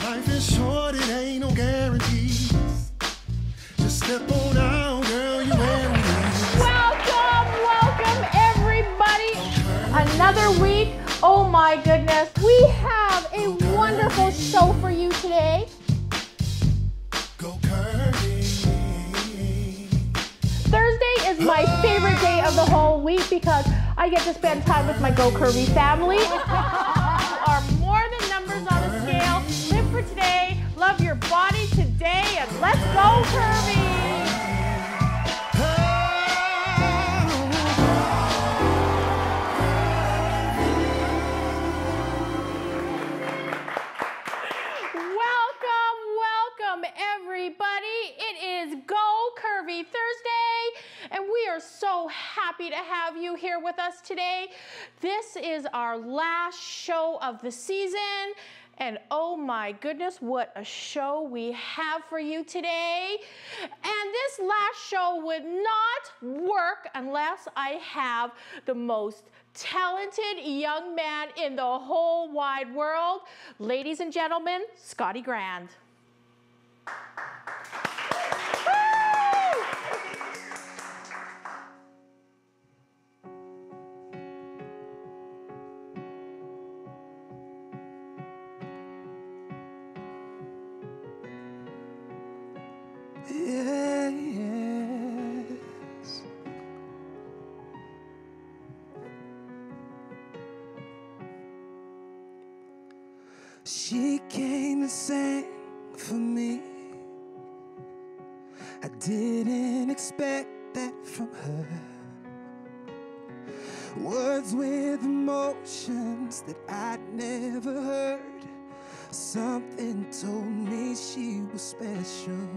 Life is short, it ain't no guarantees. Just step on out, girl, you and me. Welcome, everybody. Another week. Oh my goodness. We have a wonderful show for you today. Go Curvy. Thursday is my favorite day of the whole week because I get to spend time with my Go Curvy family. Are more than numbers on a scale. Live for today, love your body today, and let's go Curvy! Welcome everybody. It is Go Curvy Thursday, and we are so happy to have you here with us today. This is our last show of the season, and oh my goodness, what a show we have for you today. And this last show would not work unless I have the most talented young man in the whole wide world. Ladies and gentlemen, Scotty Grand. Yes. She came to sing for me. I didn't expect that from her. Words with emotions that I'd never heard. Something told me she was special.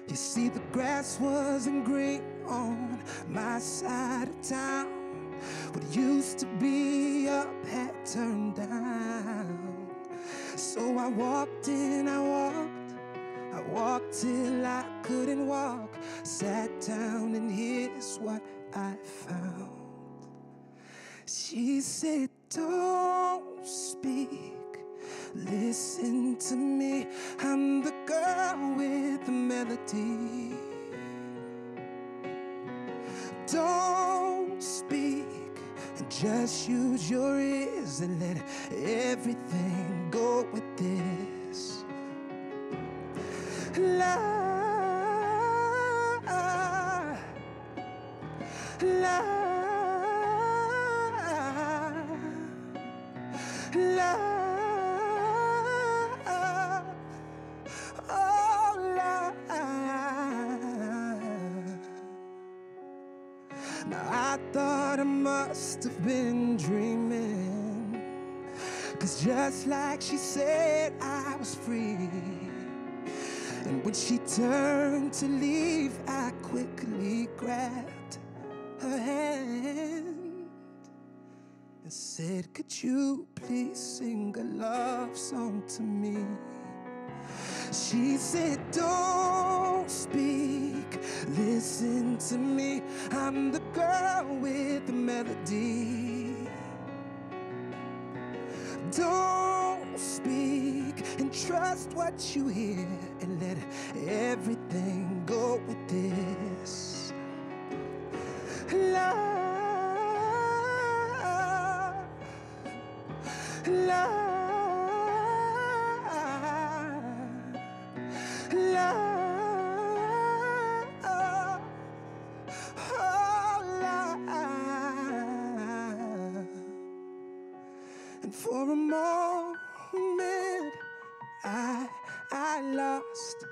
You see, the grass wasn't green on my side of town. What used to be up had turned down. So I walked in, I walked till I couldn't walk. Sat down and here's what I found. She said, don't speak, listen to me. I'm the girl with the melody. Don't speak, just use your ears and let everything go with this. La, la, la, oh, la. Now I thought I must have been dreaming, 'cause just like she said, I was free. And when she turned to leave, I quickly grabbed her hand and said, could you please sing a love song to me? She said, don't speak, listen to me. I'm the girl with the melody. Don't speak and trust what you hear and let everything go with this. La, la, la, oh, la. And for a moment I lost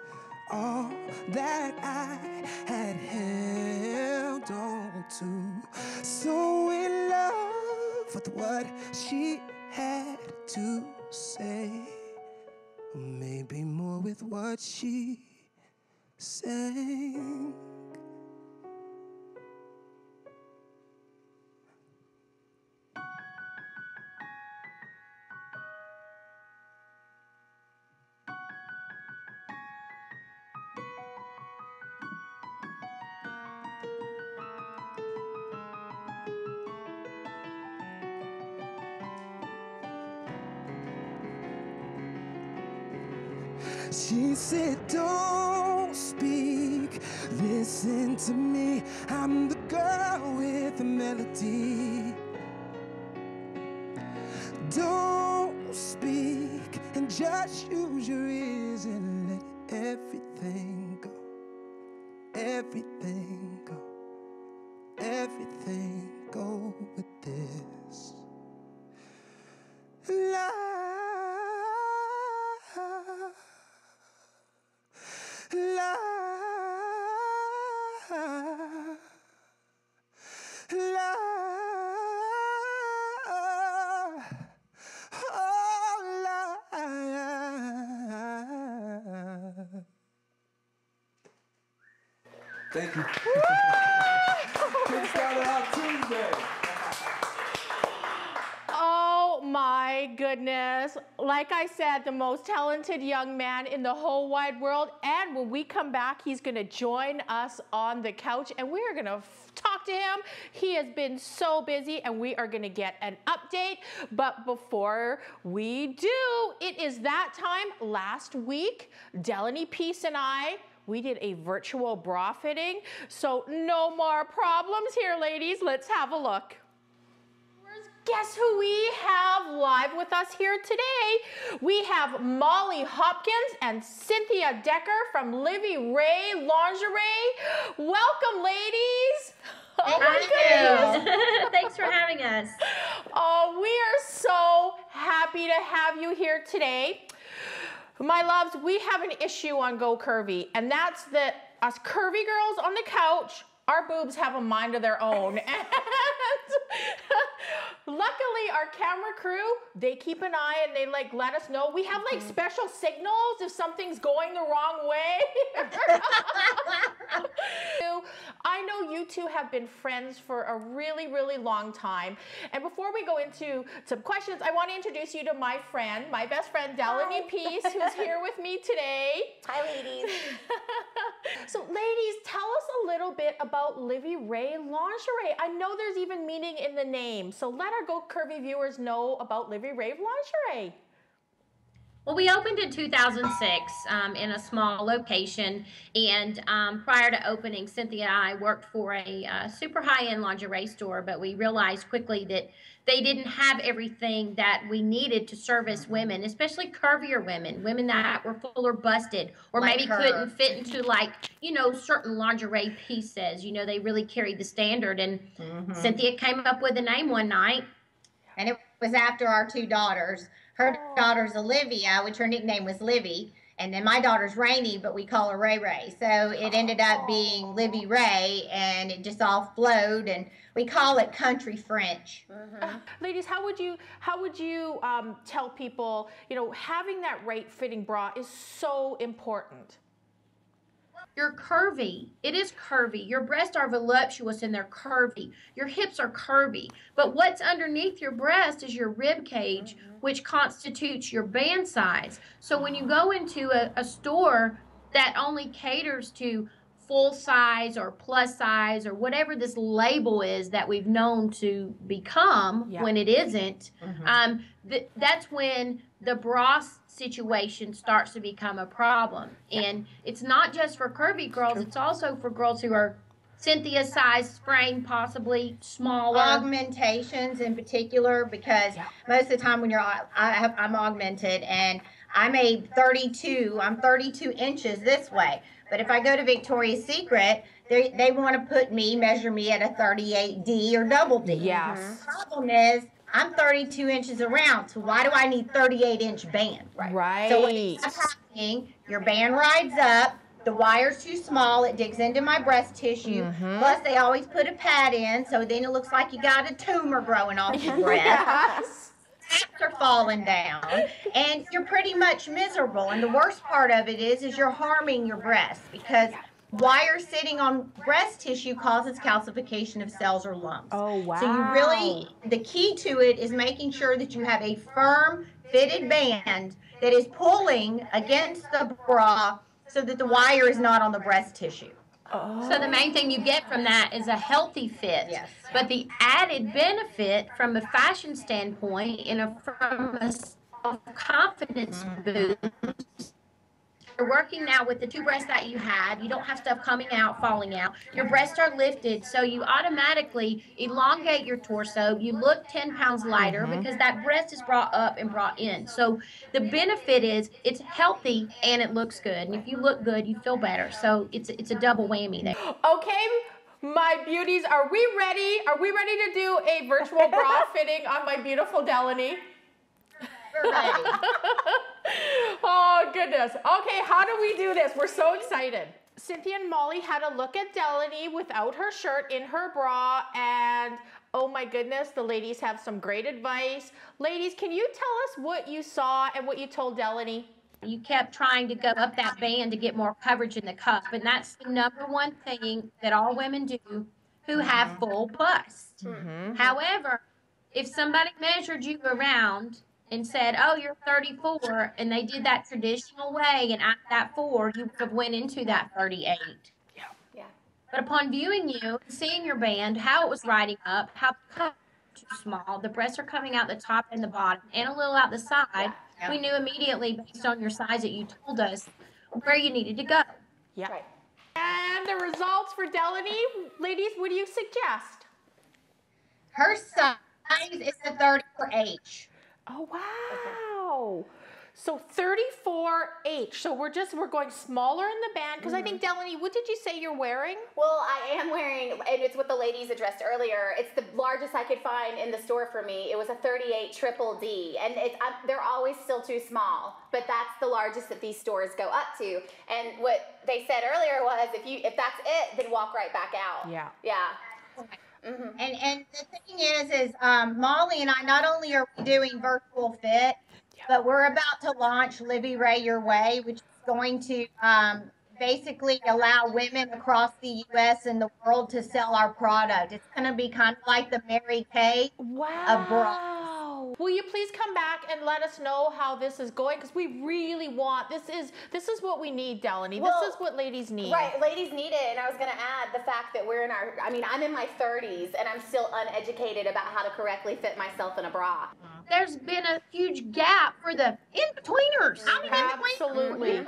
all that I had held on to. So in love with what she had to say, or maybe more with what she sang. She said, don't speak, listen to me. I'm the girl with the melody. Don't speak and just use your ears and let everything go. Everything go. Everything go with this. Love. Love. Love. Oh, love. Thank you. Kickstarted out Tuesday. Oh my goodness. Like I said, the most talented young man in the whole wide world. And when we come back, he's going to join us on the couch and we are going to talk to him. He has been so busy and we are going to get an update. But before we do, it is that time. Last week, Dellany Peace and I, we did a virtual bra fitting. So no more problems here, ladies. Let's have a look. Guess who we have live with us here today? We have Molly Hopkins and Cynthia Decker from Lingerie Lingerie. Welcome, ladies. Oh my goodness. Thanks for having us. Oh, we are so happy to have you here today. My loves, we have an issue on Go Curvy, and that's that us curvy girls on the couch, our boobs have a mind of their own. And luckily, our camera crew, they keep an eye and they like let us know. We have like special signals if something's going the wrong way. I know you two have been friends for a really, really long time. And before we go into some questions, I want to introduce you to my friend, my best friend, Dellany Peace, who's here with me today. Hi, ladies. So, ladies, tell us a little bit about Lingerie Lingerie. I know there's even meaning in the name, so let our Go Curvy viewers know about Lingerie Lingerie. Well, we opened in 2006 in a small location, and prior to opening, Cynthia and I worked for a super high-end lingerie store, but we realized quickly that they didn't have everything that we needed to service women, especially curvier women, women that were full or busted, or like maybe couldn't fit into, like, you know, certain lingerie pieces. You know, they really carried the standard, and Cynthia came up with a name one night. And it was after our two daughters. Her daughter's Olivia, which her nickname was Livy, and then my daughter's Rainy, but we call her Ray Ray. So it ended up being Livy Ray, and it just all flowed, and we call it country French. Ladies, how would you tell people, you know, having that right fitting bra is so important? You're curvy. It is curvy. Your breasts are voluptuous and they're curvy. Your hips are curvy. But what's underneath your breast is your rib cage, which constitutes your band size. So when you go into a store that only caters to full size or plus size or whatever this label is that we've known to become when it isn't, that's when the bra situation starts to become a problem. And it's not just for curvy girls, it's also for girls who are Cynthia's size frame, possibly smaller. Augmentations in particular, because most of the time when I'm augmented, and I made 32, I'm 32 inches this way. But if I go to Victoria's Secret, they want to measure me at a 38D or double D. Yes. The problem is, I'm 32 inches around, so why do I need 38-inch band? Right. So what's happening, your band rides up, the wire's too small, it digs into my breast tissue, plus they always put a pad in, so then it looks like you got a tumor growing off your breast. Yes. Are falling down, and you're pretty much miserable. And the worst part of it is you're harming your breast, because wire sitting on breast tissue causes calcification of cells or lumps. Oh, wow. So you really, the key to it is making sure that you have a firm fitted band that is pulling against the bra so that the wire is not on the breast tissue. So the main thing you get from that is a healthy fit. Yes. But the added benefit from a fashion standpoint and from a self-confidence boost working now with the 2 breasts that you had. You don't have stuff coming out, falling out. Your breasts are lifted, so you automatically elongate your torso. You look 10 pounds lighter because that breast is brought up and brought in. So the benefit is it's healthy and it looks good. And if you look good, you feel better. So it's a double whammy there. Okay, my beauties, are we ready? Are we ready to do a virtual bra fitting on my beautiful Dellany? We're ready. Oh, goodness. Okay, how do we do this? We're so excited. Cynthia and Molly had a look at Dellany without her shirt in her bra, and oh my goodness, the ladies have some great advice. Ladies, can you tell us what you saw and what you told Dellany? You kept trying to go up that band to get more coverage in the cup, and that's the #1 thing that all women do who have full bust. However, if somebody measured you around and said, oh, you're 34, and they did that traditional way and at that 4, you would have went into that 38. Yeah. But upon viewing you, seeing your band, how it was riding up, how the cup was too small, the breasts are coming out the top and the bottom, and a little out the side, we knew immediately, based on your size that you told us, where you needed to go. Yeah. Right. And the results for Dellany, ladies, what do you suggest? Her size is a 34H. Oh, wow. So 34H. So we're going smaller in the band, because I think, Dellany, what did you say you're wearing? Well, I am wearing, and it's what the ladies addressed earlier, it's the largest I could find in the store for me. It was a 38 triple D, and they're always still too small, but that's the largest that these stores go up to. And what they said earlier was, if that's it, then walk right back out. Yeah. Yeah. And the thing is Molly and I, not only are we doing virtual fit, but we're about to launch Livy Ray Your Way, which is going to basically allow women across the U.S. and the world to sell our product. It's going to be kind of like the Mary Kay of bras. Will you please come back and let us know how this is going? Because we really want, this is what we need, Dellany. Well, this is what ladies need. Right, ladies need it, and I was going to add the fact that I'm in my 30s, and I'm still uneducated about how to correctly fit myself in a bra. There's been a huge gap for the in-betweeners. Absolutely.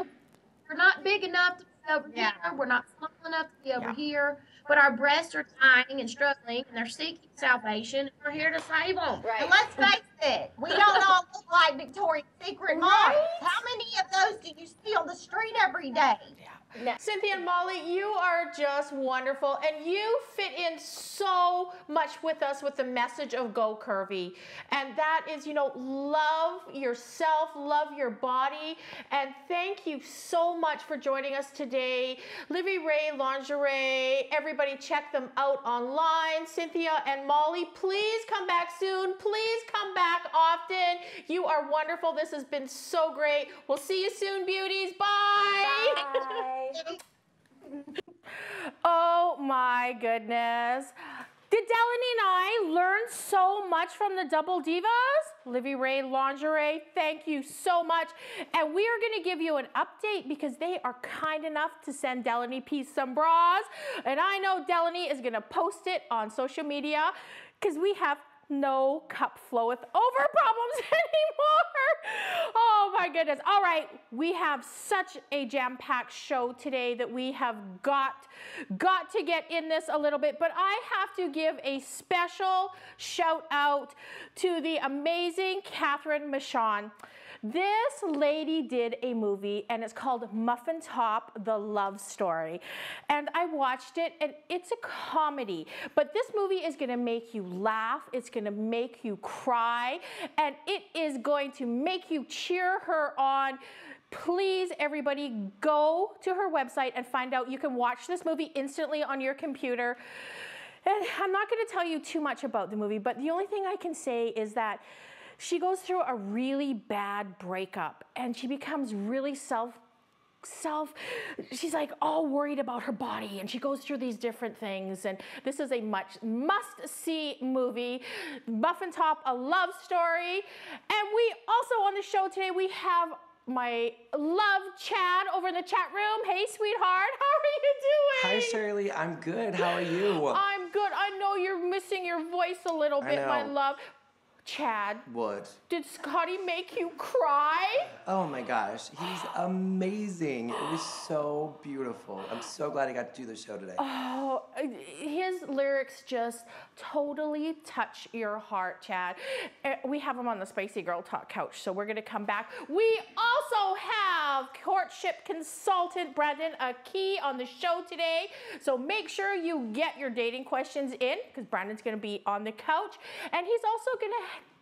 We're not big enough to be over here. We're not small enough to be over here. But our breasts are dying and struggling, and they're seeking salvation. We're here to save them. Right. And let's face it, we don't all look like Victoria's Secret models. How many of those do you see on the street every day? No. Cynthia and Molly, you are just wonderful, and you fit in so much with us with the message of Go Curvy. And that is, love yourself, love your body, and thank you so much for joining us today. Livy Ray Lingerie, everybody check them out online. Cynthia and Molly, please come back soon. Please come back often. You are wonderful. This has been so great. We'll see you soon, beauties. Bye. Bye. Oh my goodness. Did Dellany and I learn so much from the Double Divas? Livy Ray Lingerie, thank you so much. And we are going to give you an update because they are kind enough to send Dellany some bras. And I know Dellany is going to post it on social media because we have no cup floweth over problems anymore. Oh my goodness. All right, we have such a jam-packed show today that we have got to get in this a little bit, but I have to give a special shout out to the amazing Catherine Michon. This lady did a movie, and it's called Muffin Top, The Love Story. And I watched it, and it's a comedy. But this movie is going to make you laugh. It's going to make you cry. And it is going to make you cheer her on. Please, everybody, go to her website and find out. You can watch this movie instantly on your computer. And I'm not going to tell you too much about the movie, but the only thing I can say is that she goes through a really bad breakup, and she becomes really she's like all worried about her body, and she goes through these different things, and this is a must-see movie, Muffin Top, A Love Story. And we also on the show today, we have my love Chad over in the chat room. Hey, sweetheart, how are you doing? Hi, Sherry Lee. I'm good. How are you? I'm good. I know you're missing your voice a little bit, my love. Chad, What? did Scotty make you cry? Oh my gosh, he's amazing. It was so beautiful. I'm so glad I got to do the show today. Oh, his lyrics just totally touch your heart, Chad. We have him on the Spicy Girl Talk couch, so we're gonna come back. We also have courtship consultant Brandon Aki on the show today, so make sure you get your dating questions in, because Brandon's gonna be on the couch, and he's also gonna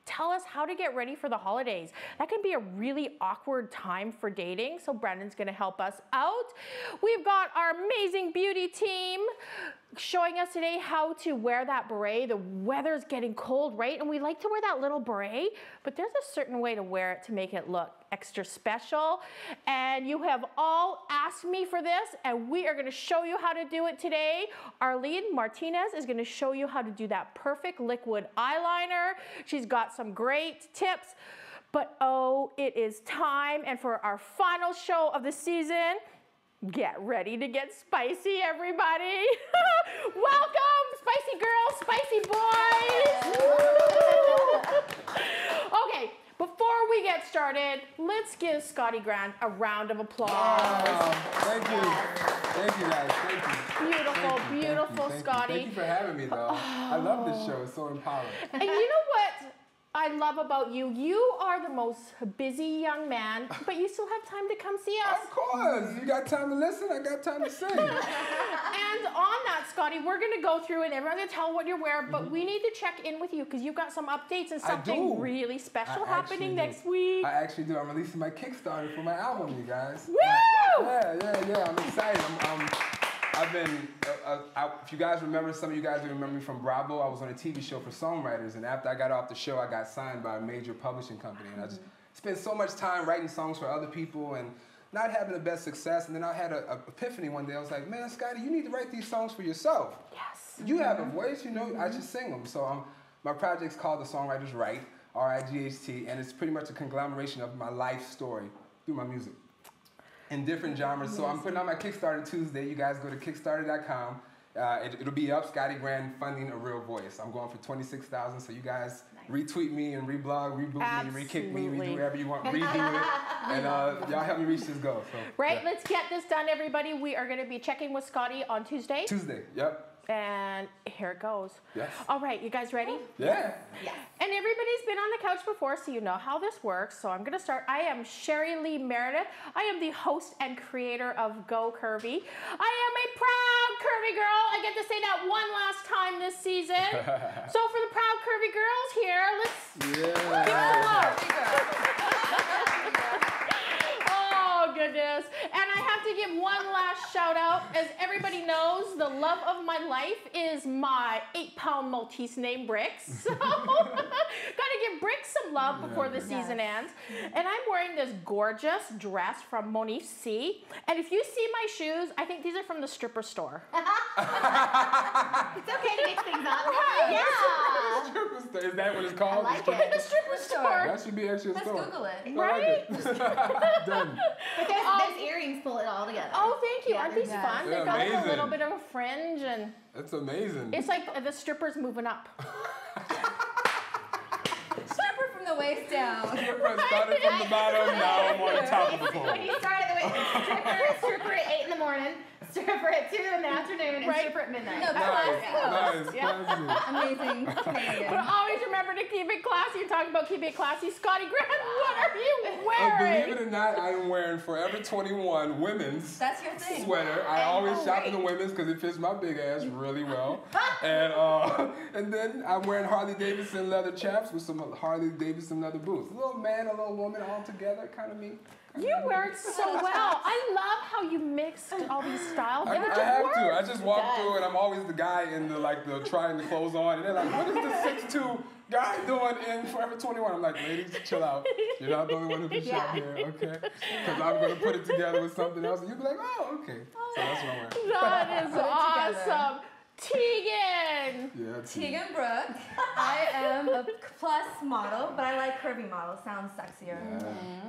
tell us how to get ready for the holidays. That can be a really awkward time for dating, so Brandon's gonna help us out. We've got our amazing beauty team showing us today how to wear that beret. The weather's getting cold, right? And we like to wear that little beret, but there's a certain way to wear it to make it look extra special. And you have all asked me for this, and we are gonna show you how to do it today. Arlene Martinez is gonna show you how to do that perfect liquid eyeliner. She's got some great tips, but oh, it is time. And for our final show of the season, get ready to get spicy, everybody. Welcome, spicy girls, spicy boys. Okay, before we get started, let's give Scotty Grand a round of applause. Thank you. Thank you, guys. Thank you. Beautiful, beautiful, Scotty. Thank you for having me, though. I love this show. It's so empowering. And you know what I love about you? You are the most busy young man, but you still have time to come see us. Of course. You got time to listen, I got time to sing. And on that, Scotty, we're going to go through and everyone's going to tell what you're wearing, but we need to check in with you because you've got some updates and something really special happening next week. I actually do. I'm releasing my Kickstarter for my album, you guys. Woo! Yeah. I'm excited. I've been, if you guys remember, some of you guys remember me from Bravo. I was on a TV show for songwriters, and after I got off the show, I got signed by a major publishing company. And I just spent so much time writing songs for other people and not having the best success. And then I had an epiphany one day. I was like, man, Scotty, you need to write these songs for yourself. Yes. You have a voice, you know, I should sing them. So my project's called The Songwriters Write, R-I-G-H-T, and it's pretty much a conglomeration of my life story through my music. In different genres. So I'm putting on my Kickstarter Tuesday. You guys go to Kickstarter.com. It'll be up, Scotty Grand funding a real voice. I'm going for $26,000. So you guys retweet me and reblog, reboot me, re-kick me, redo whatever you want, redo it. And y'all help me reach this goal. So, Let's get this done, everybody. We are going to be checking with Scotty on Tuesday. Tuesday, yep. And here it goes. Yes. All right, you guys ready? Yeah. Yes. And everybody's been on the couch before, so you know how this works. So I'm going to start. I am Sherry Lee Meredith. I am the host and creator of Go Curvy. I am a proud curvy girl. I get to say that one last time this season. So for the proud curvy girls here, let's give them Oh, goodness. And I have to give one last shout out. As everybody knows, the love of my life is my 8-pound Maltese named Bricks. So gotta give Bricks some love before the season ends. And I'm wearing this gorgeous dress from Monique C. And if you see my shoes, I think these are from the stripper store. It's okay to mix things up. Yeah. Stripper store. Is that what it's called? I like The it. stripper store. That should be actually a Let's store. Google it. Right? Done. But those earrings pull it all together. Oh, thank you. Yeah, Aren't these yeah. fun? They're They've got like a amazing. little bit of a fringe, and That's amazing. it's like the strippers moving up. Stripper from the waist down. Started from the bottom, now I'm on the top of the pole. When you start at the stripper at 8 in the morning, stripper at 2 in the afternoon, and Right. stripper at midnight. No, Nice, Yeah. classy. Amazing. But always remember to keep it classy. You're talking about keeping it classy. Scotty Grand, what are you Believe wearing? it or not, I am wearing Forever 21 women's That's your thing. sweater. I always shop in the women's because it fits my big ass really well. And then I'm wearing Harley Davidson leather chaps with some Harley Davidson leather boots. A little man, a little woman all together, kind of me. You wear it so well. I love how you mixed all these styles. I And it just have works. to. I just walk through and I'm always the guy in the trying the clothes on. And they're like, what is the 6'2" guy doing in Forever 21? I'm like, ladies, chill out. You're not the only one who can shop here, okay? Because I'm going to put it together with something else. And you'll be like, oh, okay. So that's what I'm wearing. That is together. awesome. Teagan. Yeah, Teagan Brooke. I am a plus model, but I like curvy model. Sounds sexier.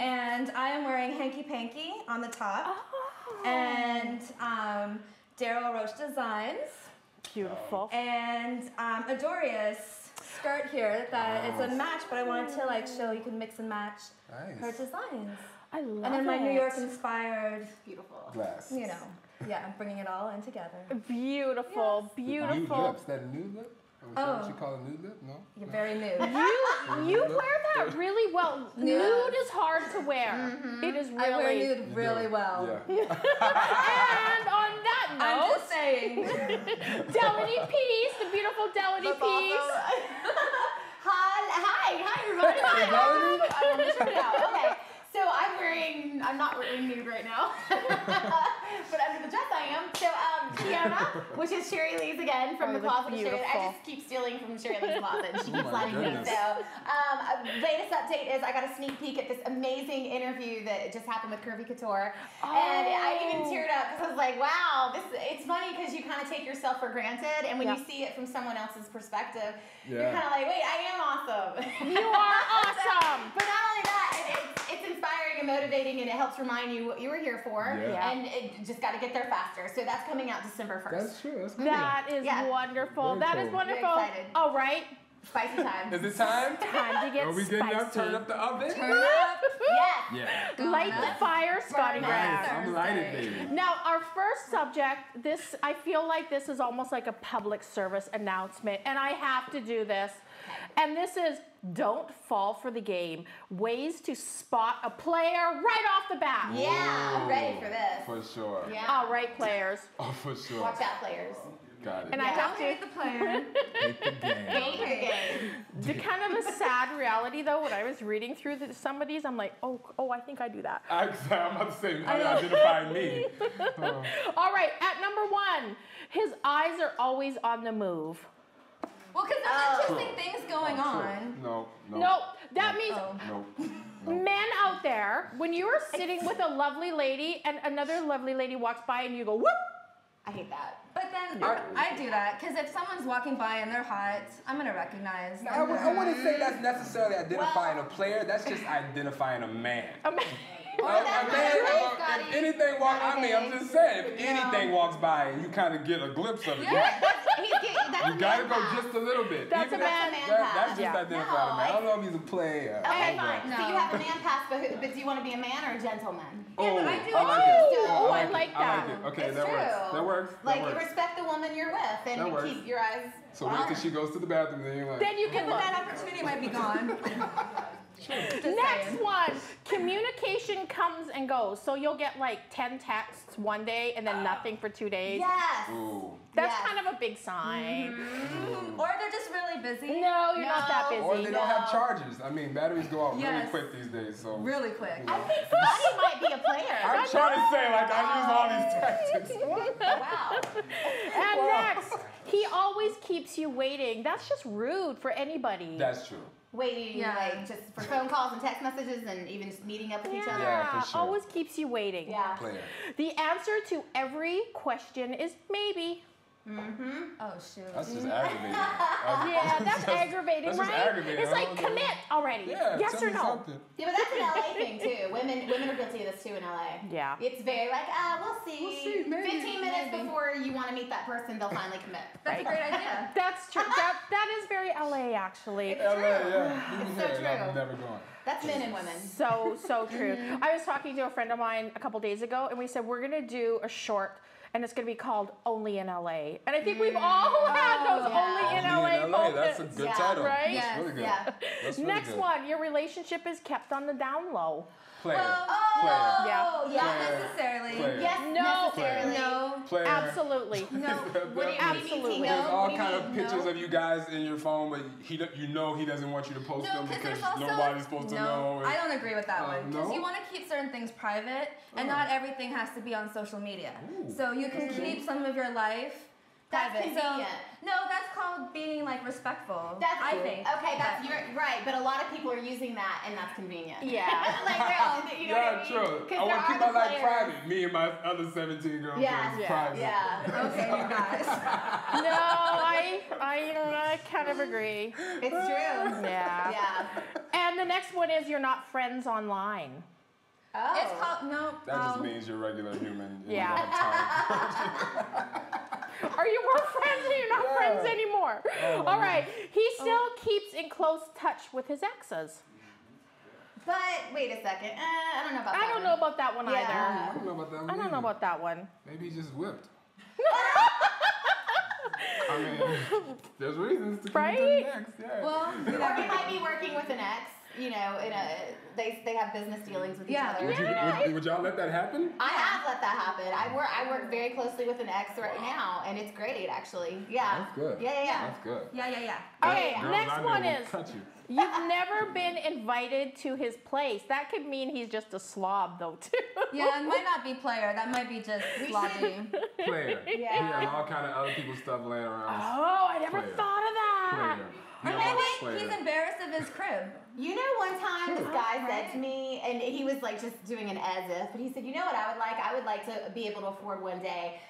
And I am wearing Hanky Panky on the top. And Daryl Roche Designs. Beautiful. And Adorius skirt here that it's a match, but I wanted to like show you can mix and match her designs. I love it. And then my New York inspired, Beautiful. Glass. you know, yeah, I'm bringing it all in together. Beautiful, beautiful. Nude lips. That a nude lip? Is that what you call a nude lip? No? You're very nude. You wear that really well. Nude is hard to wear. It is really. I wear nude really well. Yeah. And on that note, I'm just saying. Dellany Peace, the beautiful Dellany Peace. Hi, everybody. I'm on the show now. Okay. So I'm not wearing nude right now, but under the dress I am. So Tiana, which is Sherry Lee's again from the closet. I just keep stealing from Sherry Lee's closet. She keeps letting me. So latest update is I got a sneak peek at this amazing interview that just happened with Curvy Couture, and I even teared up because I was like, wow, it's funny because you kind of take yourself for granted, and when you see it from someone else's perspective, you're kind of like, wait, I am awesome. You are awesome. But not only that, it's inspiring and motivating, and it helps remind you what you were here for, and it just got to get there faster. So that's coming out December 1st. That's true. That's cool. That is wonderful. Very That cool. is wonderful. Very excited. All right. Spicy time. Is it time? Time to get Are we getting spicy. up? Turn up the oven? Turn up. Yes. Yeah. Light the fire, Scotty Grand. I'm lighted, baby. Now, our first subject, I feel like this is almost like a public service announcement, and I have to do this. And this is don't fall for the game. Ways to spot a player right off the bat. Yeah, I'm ready for this. For sure. Yeah. All right, players. Oh, for sure. Watch out, players. Got it. And I have to. the player. Hate the game. Hate the game. The kind of a sad reality, though, when I was reading through some of these, I'm like, oh, I think I do that. I'm about to say, identify me. All right, at number 1, his eyes are always on the move. Well, because there's interesting things going on. No. No, that means No. men out there, when you are sitting with a lovely lady and another lovely lady walks by and you go, whoop. I hate that. But then I do that because if someone's walking by and they're hot, I'm gonna recognize. I wouldn't say that's necessarily identifying a player. That's just identifying a man. A man. If anything walks, I'm just saying, if anything walks by and you kind of get a glimpse of it, you gotta go just a little bit. That's Even a man That's just identifying a man. I don't know if he's a player. Okay, fine. So you have a man pass, but do you want to be a man or a gentleman? Oh, but I do. I like that. it. Okay, It's that true. works. That works. Like, That you works. respect the woman you're with, and That you works. keep your eyes. So wait till she goes to the bathroom, then you're like. Then you can look. That opportunity might be gone. Next one, communication comes and goes. So you'll get like 10 texts one day and then nothing for 2 days. Yes. Ooh. That's kind of a big sign. Or they're just really busy. No, you're not that busy. Or they don't have chargers. I mean, batteries go out really quick these days. So. Really quick. I think Scotty might be a player. I'm trying to say, like, I use all these tactics. Wow. And next, he always keeps you waiting. That's just rude for anybody. That's true. Waiting, like, just for phone calls and text messages and even just meeting up with each other. Yeah, for sure. Always keeps you waiting. Yeah. Player. The answer to every question is maybe. Oh shoot. That's just aggravating. Yeah, that's aggravating, that's just right? aggravating. It's like commit already. Yeah, yes tell or me no? something. Yeah, but that's an LA thing too. Women are guilty of this too in LA. Yeah. It's very like, we'll see. We'll see, maybe, 15 minutes before you want to meet that person, they'll finally commit. That's a great idea. That's true. That is very LA actually. LA, yeah. It's so true. I'm never going. That's men and women. So true. I was talking to a friend of mine a couple days ago, and we said we're gonna do a short, and it's gonna be called Only in LA. And I think we've all had those Only in LA moments. That's a good title. Right? That's really good. Yeah. That's really Next good. one, your relationship is kept on the down low. Player. Oh, Yeah. Not Player. necessarily. Player. Yes, No. necessarily. No. Player. Absolutely. No. What do you Absolutely. mean? There's all What do you kind of mean? pictures of you guys in your phone, but he doesn't want you to post No, them because because there's also nobody's supposed to know. I don't agree with that one because no? you want to keep certain things private, and not everything has to be on social media. So you can keep some of your life That's private. convenient. So, no, that's called being like respectful. That's I think. Okay, you're right, but a lot of people are using that, and that's convenient. Yeah. Like they're all, you know what I Yeah, mean? true. 'Cause I want there to keep are my life players- private. Me and my other 17 girlfriends. Yeah. Private. Yeah. Okay, you guys. No, I kind of agree. It's true. Yeah. Yeah. And the next one is you're not friends online. Oh. It's called no. That just means you're a regular human. And Yeah. You don't have time. Are you more friends or you're not friends anymore? All right. He still keeps in close touch with his exes. But wait a second. I don't know about that. I don't know about that one either. I don't know about that one. I don't know about that one. Maybe he just whipped. I mean, there's reasons to keep in touch with an ex, yeah. Well, or he might be working with an ex. You know, they have business dealings with each other. Would y'all let that happen? I have let that happen. I work very closely with an ex right now, and it's great actually. Yeah. That's good. Yeah. That's good. Yeah. Okay, Girls next I know one will is. cut you. You've never been invited to his place. That could mean he's just a slob, though, too. Yeah, it might not be player. That might be just sloppy. Player. He has all kind of other people's stuff laying around. Oh, I never thought of that. Player. Or maybe he's embarrassed of his crib. You know, one time this guy said to me, and he was like just doing an as if, but he said, you know what I would like? I would like to be able to afford one day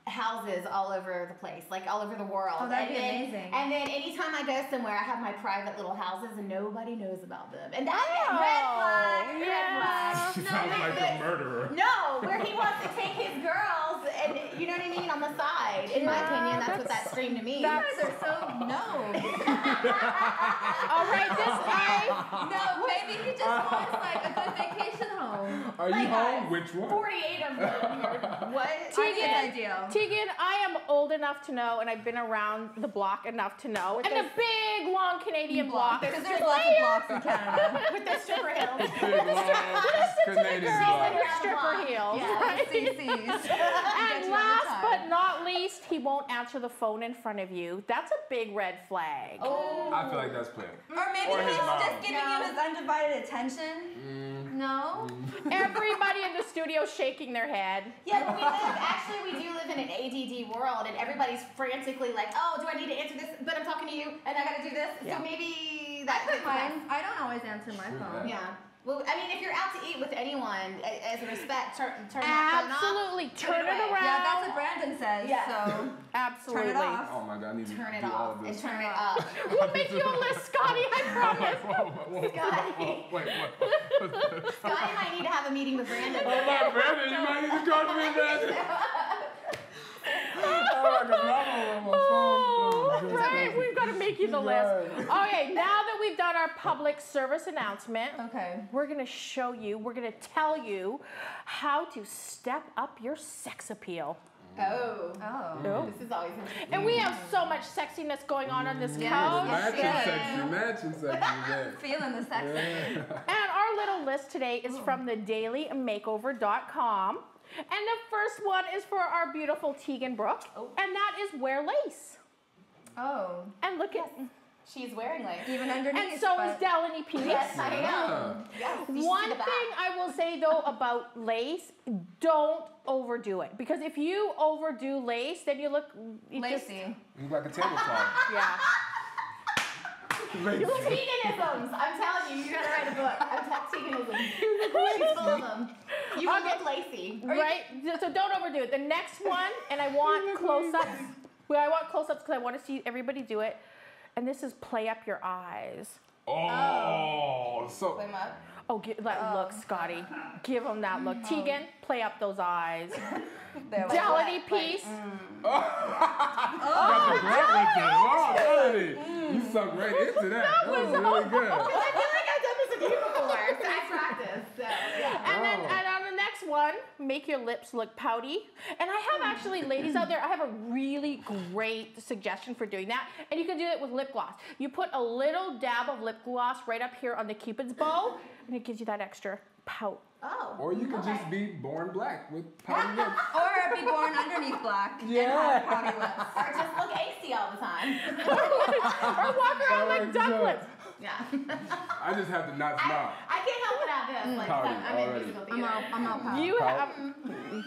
houses all over the place, like all over the world. Oh, that'd be amazing. And then anytime I go somewhere, I have my private little houses and nobody knows about them. And that's red flag. She sounds like a murderer. No, where he wants to take his girls and, you know what I mean, on the side. In my opinion, that's what that screamed to me. You guys are so All right, this guy. No, maybe he just wants like a good vacation home. Are you home? Which one? 48 of them. What? Teagan, I am old enough to know, and I've been around the block enough to know, and the big, long Canadian block. Because there's lots of blocks in Canada. With the stripper heels. Big, long, Canadian block. With stripper heels. Yeah, right? CCs. And last but not least, he won't answer the phone in front of you. That's a big red flag. Oh. I feel like that's player. Or maybe he's just giving you his undivided attention. No? Everybody in the studio shaking their head. Yeah, but we do live in an ADD world, and everybody's frantically like, oh, do I need to answer this? But I'm talking to you, and I gotta do this. Yeah. So maybe that I mine. I don't always answer my phone. Yeah. Well, I mean, if you're out to eat with anyone, as a respect, turn Absolutely. Turn it around. Yeah, that's what Brandon says. Yeah. So Absolutely. turn it off. Oh my God, I need to turn it do all off of and this. turn it up. We'll make you a list, Scotty, I promise. Wait. Scotty might need to have a meeting with Brandon. Oh my Brandon, you might need to talk to me, Brandon. Right, we've got to make you the list. Okay, now that we've done our public service announcement, we're going to show you, we're going to tell you how to step up your sex appeal. Oh. This is always interesting. And we have so much sexiness going on this couch. Matching sexy, yeah. Feeling the sex. And our little list today is from the dailymakeover.com. And the first one is for our beautiful Teagan Brooke, and that is wear lace. Oh. And look at... She's wearing lace. Even underneath. And so is Dellany P. Yes, I am. Yes, One thing I will say, though, about lace, don't overdo it. Because if you overdo lace, then you look... lacy. You look like a tablecloth. Yeah. Teaganisms. I'm telling you, you gotta write a book. Teaganisms. She's full of them. You look lacy. Right? So don't overdo it. The next one, and I want close-ups. Well, I want close-ups because I want to see everybody do it. And this is play up your eyes. Oh, so... Swim up. Oh, give that look, Scotty. Give him that look. Teagan, play up those eyes. Dellany piece. Got the grunt with it. Wow, Dellany. You sunk right into that. That was really good. I feel like I've done this with you before. So I practice. So, yeah. And then and on the next one, make your lips look pouty. And I have actually, ladies out there, I have a really great suggestion for doing that. And you can do it with lip gloss. You put a little dab of lip gloss right up here on the Cupid's bow, and it gives you that extra pout. Oh. Or you could just be born black with pouty lips. Or be born underneath black. Yeah. And have pouty lips. Or just look angsty all the time. Or walk around like ducklets. Yeah. I just have to not smile. I can't help it out this. Like, Pouty I'm in already. musical theater. I'm out pout. You have...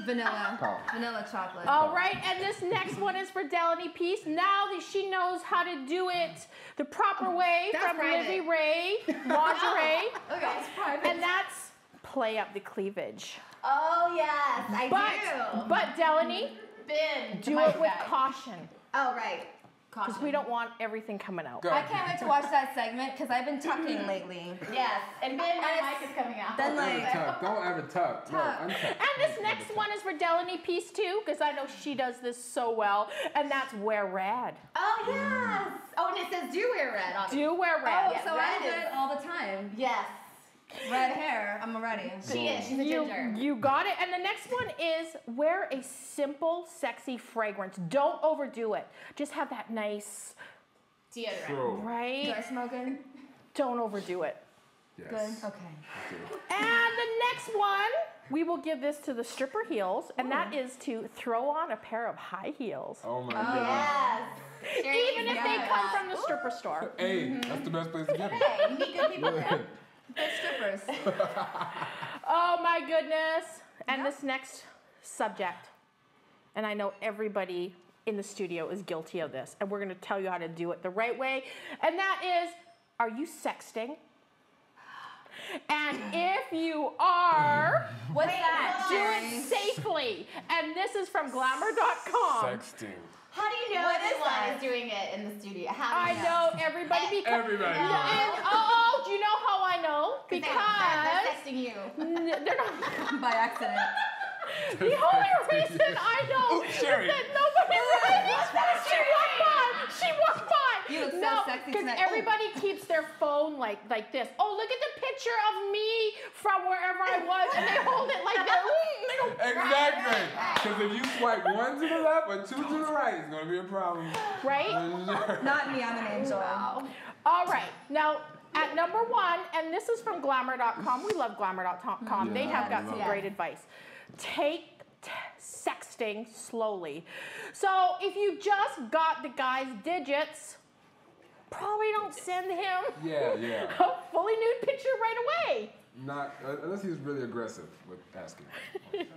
Vanilla. Pout. Vanilla chocolate. All right, and this next one is for Dellany Peace. Now that she knows how to do it the proper way from Livy Ray, lingerie. Okay. That's private. And that's play up the cleavage. Oh, yes, I do. But Dellany, Ben. do it with caution. Oh, right. because we don't want everything coming out. I can't wait to watch that segment because I've been tucking lately. Yes, and then my mic is coming out. Then like, Don't ever tuck. No, untuck. And this next one is for Dellany piece 2, because I know she does this so well, and that's wear red. Oh, yes. Oh, and it says do wear red on it. Do wear red. oh, so I do it all the time. Yes. Red hair, I'm ready. She is. She's a ginger. You got it. And the next one is wear a simple, sexy fragrance. Don't overdo it. Just have that nice, Deodorant. True. Do right? I smoking? Don't overdo it. Yes. Good. Okay. And the next one, we will give this to the stripper heels, and that is to throw on a pair of high heels. Oh my God. Yes. Even if they come from the stripper store. Hey, that's the best place to get it. Hey, you meet good people there. Good strippers. Oh my goodness. And this next subject, and I know everybody in the studio is guilty of this, and we're gonna tell you how to do it the right way, and that is, are you sexting? And if you are, What's that? do it safely. And this is from glamour.com. Sexting. How do you know What is everyone that? is doing it in the studio? How do I you know everybody because Everybody and, knows. do you know how I know? They're Because texting you. they're not. By accident. The only reason I know is Sherry. that nobody she walked by. She walked by. You look so no, sexy because tonight. everybody keeps their phone like this. Oh, look at the picture of me from wherever I was, and they hold it like that. They go, Exactly. Because if you swipe 1 to the left or 2 to the right, it's going to be a problem. right? Not me, I'm an angel. All right. Now, at number 1, and this is from glamour.com. We love glamour.com. They have got some great advice. Take sexting slowly. So if you just got the guy's digits, probably don't send him Yeah. a fully nude picture right away. Not unless he's really aggressive with asking.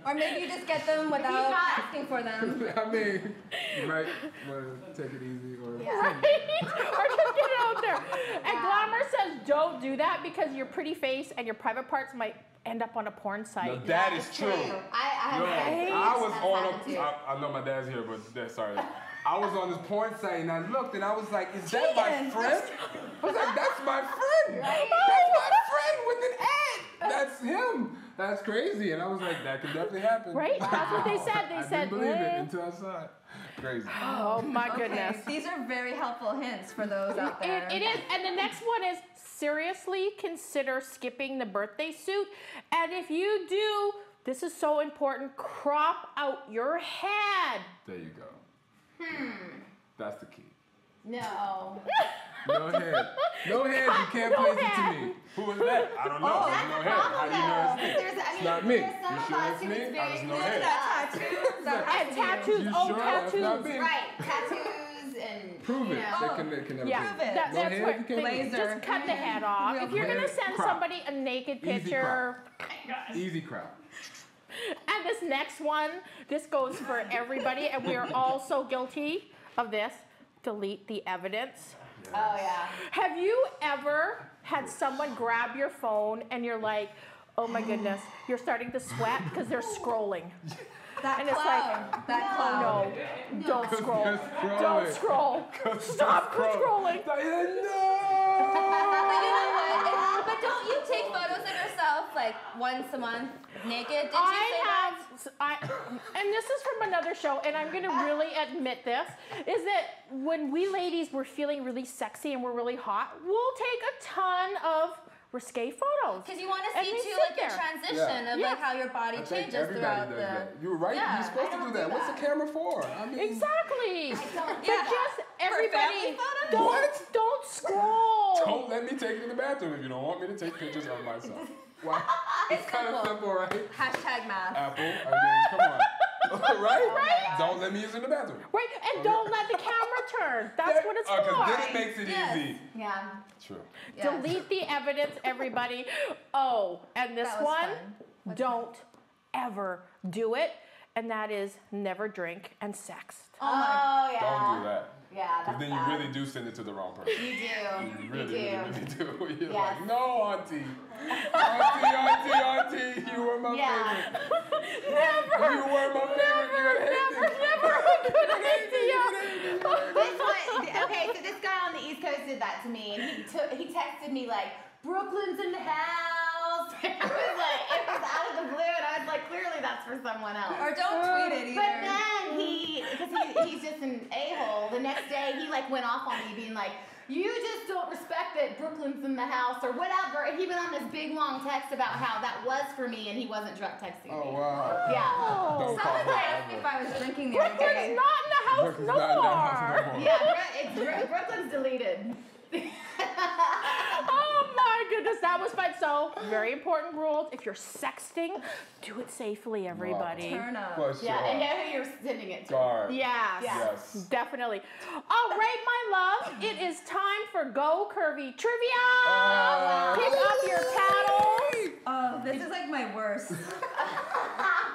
Or maybe you just get them without asking for them. I mean, you might want to take it easy or. Right? Or just get it out there. And Glamour says don't do that because your pretty face and your private parts might end up on a porn site. Now, that is true. I have Right? I was That's on happened too. I know my dad's here, but sorry. I was on this porn site and I looked and I was like, is that my Teagan. friend? I was like, that's my friend. That's my friend with an ad. That's him. That's crazy. And I was like, that could definitely happen. Right? That's what they said. They I said, didn't believe it until I saw it. Crazy. oh my Okay, goodness. these are very helpful hints for those out there. It is. And the next one is seriously consider skipping the birthday suit. And if you do, this is so important, crop out your head. There you go. That's the key. No. No head. No head, you can't No place it head. to me. Who was that? I don't know. There's no head. How do you know it's me? It's not me. There's some You of sure us it's who me? it's very There's no clear head. that Tattoos. That And has to be- tattoos. You Oh, sure that's not tattoos. me? Right. Tattoos and Prove it. you know. They can never Yeah, prove it. that's No head, what you can't Laser. just cut the head off. If you're gonna Head send crop. somebody a naked Easy picture, Easy crowd. and this next one, this goes for everybody, and we are all so guilty of this. Delete the evidence. Oh yeah. Have you ever had someone grab your phone and you're like, oh my goodness, you're starting to sweat because they're scrolling? That And it's cloud. like, that cloud. No, don't scroll. they're scrolling. Don't scroll. Stop scrolling. But you know No! what? But don't you take photos of yourself like once a month naked? Did you say that? And this is from another show, and I'm going to really admit this, is that when we ladies were feeling really sexy and we're really hot, we'll take a ton of risque photos. Because you want to And see they too sit like the there. transition of Yes. like how your body I think changes everybody throughout does the. that. You're right. Yeah, You're supposed I to do don't that. do What's the that. camera for? I mean, Exactly. Yeah. But just everybody, family photos? don't, don't scroll. don't let me take it in the bathroom if you don't want me to take pictures of myself. Wow. It's kind of simple. simple, right? Hashtag math. Apple. I mean, come on. right? Don't let me use it in the bathroom. Right, and don't let the camera turn. That's what it's Because for. then it makes it Yes. easy. Yeah. True. Yeah. Delete the evidence, everybody. Oh, and this That was one, fun. don't ever do it, and that is never drink and sext. Oh yeah. Don't do that. Yeah, Because that's then bad. you really do send it to the wrong person. You do. You really do. You're Yes. like, no, auntie. Auntie, you were my Yeah. favorite. Never. You were my favorite. You're gonna hate this. Never This one, okay, so this guy on the East Coast did that to me, and he texted me like, Brooklyn's in the house. It was out of the blue, and I was like, clearly that's for someone else. Or don't tweet it either. But then he's just an a-hole. The next day he like went off on me, being like, you just don't respect that Brooklyn's in the house or whatever. And he went on this big long text about how that was for me, and he wasn't drunk texting me. Oh wow. Yeah. Someone asked me if I was drinking the other Brooklyn's day. not in the house Brooklyn's no not in the more. house no more. Yeah, Brooklyn's deleted. Oh my goodness, that was fun. So, very important rules. If you're sexting, do it safely, everybody. Turn up. For sure. Yeah, and know who you're sending it to. Guard. Yes, Yes. definitely. All right, my love, it is time for Go Curvy Trivia. Pick up your paddles. Oh, this is like my worst.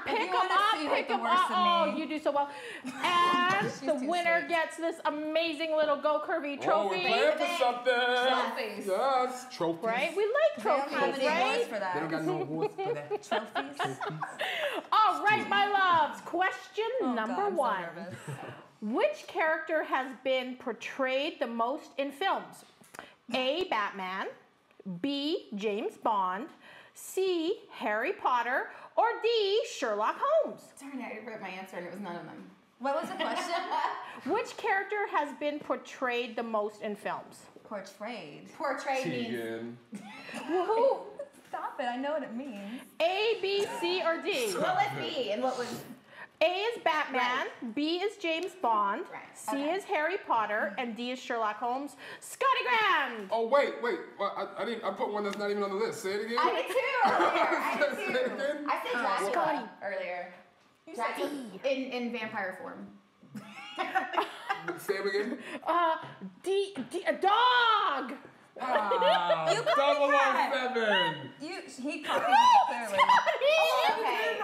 Pick them up, pick them up. Oh, you do so well. And She's the too winner sweet. gets this amazing little Go Curvy Oh, trophy. we're playing for something. Trophies. Yes, trophies. Right? We like They don't have trophies, any awards right? for They that. don't got no awards for that. Trophies. All right, my loves. Question number God, I'm so one. nervous. Which character has been portrayed the most in films? A, Batman, B, James Bond, C, Harry Potter, or D, Sherlock Holmes? Darn it, I wrote my answer and it was none of them. What was the question? Which character has been portrayed the most in films? Portrayed. Portray means Teagan. Who? Stop it, I know what it means. A, B, C, or D? what was B and what was A is Batman, B is James Bond, Right. C Okay. is Harry Potter, and D is Sherlock Holmes. Scotty Grand! Oh wait. Well, I put one that's not even on the list. Say it again. I did too earlier. I did Say too. it again. I said Dracula Scotty. earlier. You said Dracula in vampire form. Say it again. D, a dog! Ah, You copied that. 007. He copied me clearly. Okay.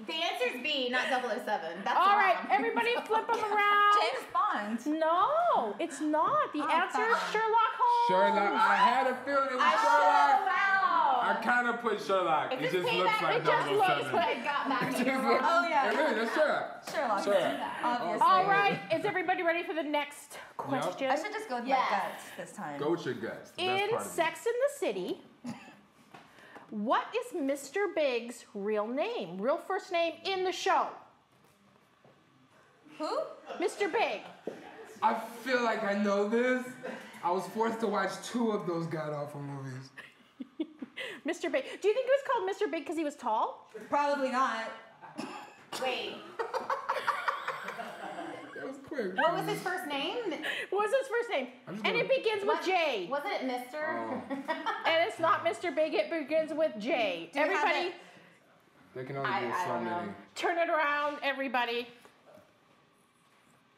The answer's B, not 007. That's All right, wrong. everybody flip them around. James Bond. No, it's not. The answer is fine. Sherlock Holmes. Sherlock. I had a feeling it was Oh, Sherlock. wow. I kind of put Sherlock. Is It this just payback? looks like It just 007. looks I got back It to just you. looks- Oh, yeah. It really, that's Sherlock. Sherlock. Sherlock. Obviously. All right, is everybody ready for the next question? I should just go with Yes. my guts this time. Go with your guts. The best In part of Sex and the City, what is Mr. Big's real name? Real first name in the show? Who? Mr. Big. I feel like I know this. I was forced to watch 2 of those god-awful movies. Mr. Big. Do you think it was called Mr. Big because he was tall? Probably not. Wait, That was quick. what was his first name? What was his first name? I'm just And gonna- it begins with J. Wasn't it Mr.? Oh. And it's not Mr. Big, it begins with J. Do you have Everybody, it? They can only I do so don't know. many. turn it around, everybody.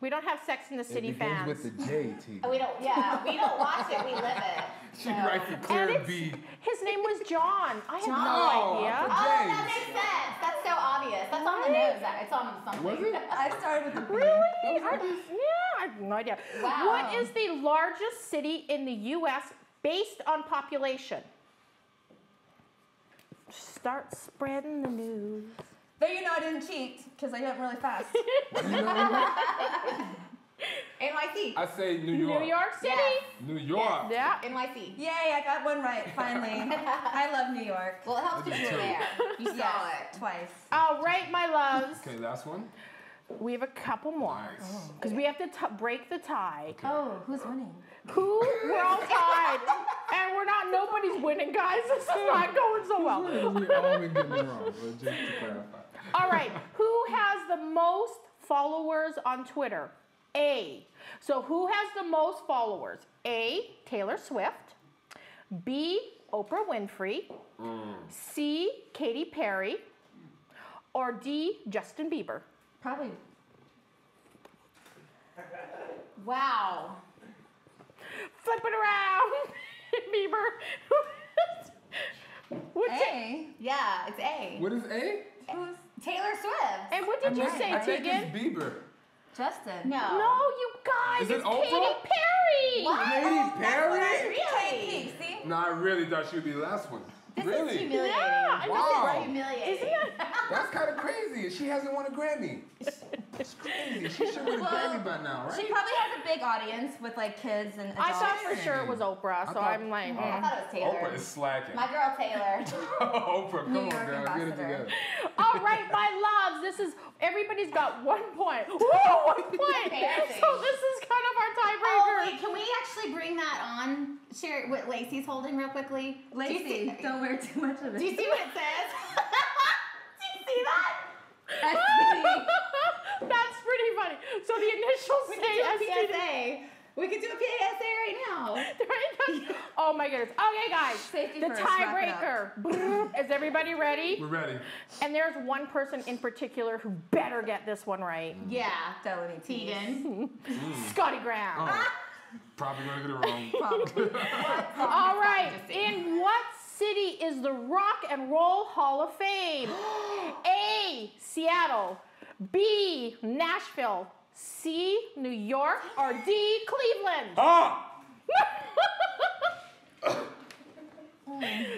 We don't have Sex in the City It begins fans. with the J, T. we don't watch it, we live it. She writes the And clear it's, B. his name was John. I have John. no Oh, idea. okay. Oh, that makes sense. That's so obvious. That's on the nose. It's on something. Was it? I started with the B. Really? I have no idea. Wow. What is the largest city in the U.S. based on population? Start spreading the news. But you know I didn't cheat because I went really fast. NYC. I say New York. New York City. Yes. New York. Yeah. NYC. Yay, I got one right, finally. I love New York. Well, it helps because you were there. You saw Yes, it. twice. All right, my loves. Okay, last one. We have a couple more Nice. because we have to break the tie. Oh, who's winning? We're all tied, and we're not. Nobody's winning, guys. This is not going so well. We all been getting it wrong, but just to clarify. All right, who has the most followers on Twitter? A. So who has the most followers? A. Taylor Swift. B. Oprah Winfrey. C. Katy Perry. Or D. Justin Bieber. Probably. Wow. Flip it around, Bieber. What's it? A. Yeah, it's A. What is A? Who's Taylor Swift. And what did you say, I think Teagan? it's Bieber. Justin? No. No, you guys, Is it it's Oprah? Katy Perry. What? Katy Perry? Really? See? No, I really thought she would be the last one. This really? is humiliating. Yeah, I know. Wow. This is humiliating. Isn't it? That's kind of crazy. She hasn't won a Grammy. It's crazy. She should win a Grammy by now, right? She probably has a big audience with like kids and adults. I thought for sure it was Oprah, so I'm like, I thought it was Taylor. Oprah is slacking. My girl Taylor. Oprah, come New on, York girl, get it ambassador. together. all right, my loves, this is, everybody's got 1 point. Whoa, 1 point. Fancy. So this is kind of our Oh, tiebreaker. wait, can we actually bring that on? Share what Lacey's holding real quickly. Lacey, don't wear too much of it. Do you see what it says? Do you see that? That's pretty. That's pretty funny. So the initials We say could do a STD. PSA. We could do a PSA right now. Oh my goodness. Okay, guys. Safety The first, wrap it tiebreaker. Is everybody ready? We're ready. And there's one person in particular who better get this one right. Yeah. Dellany Teagan. Scotty Grand. Oh, probably gonna get it wrong. Probably. All right. In what city is the Rock and Roll Hall of Fame? A, Seattle. B, Nashville. C, New York. Or D, Cleveland. Ah!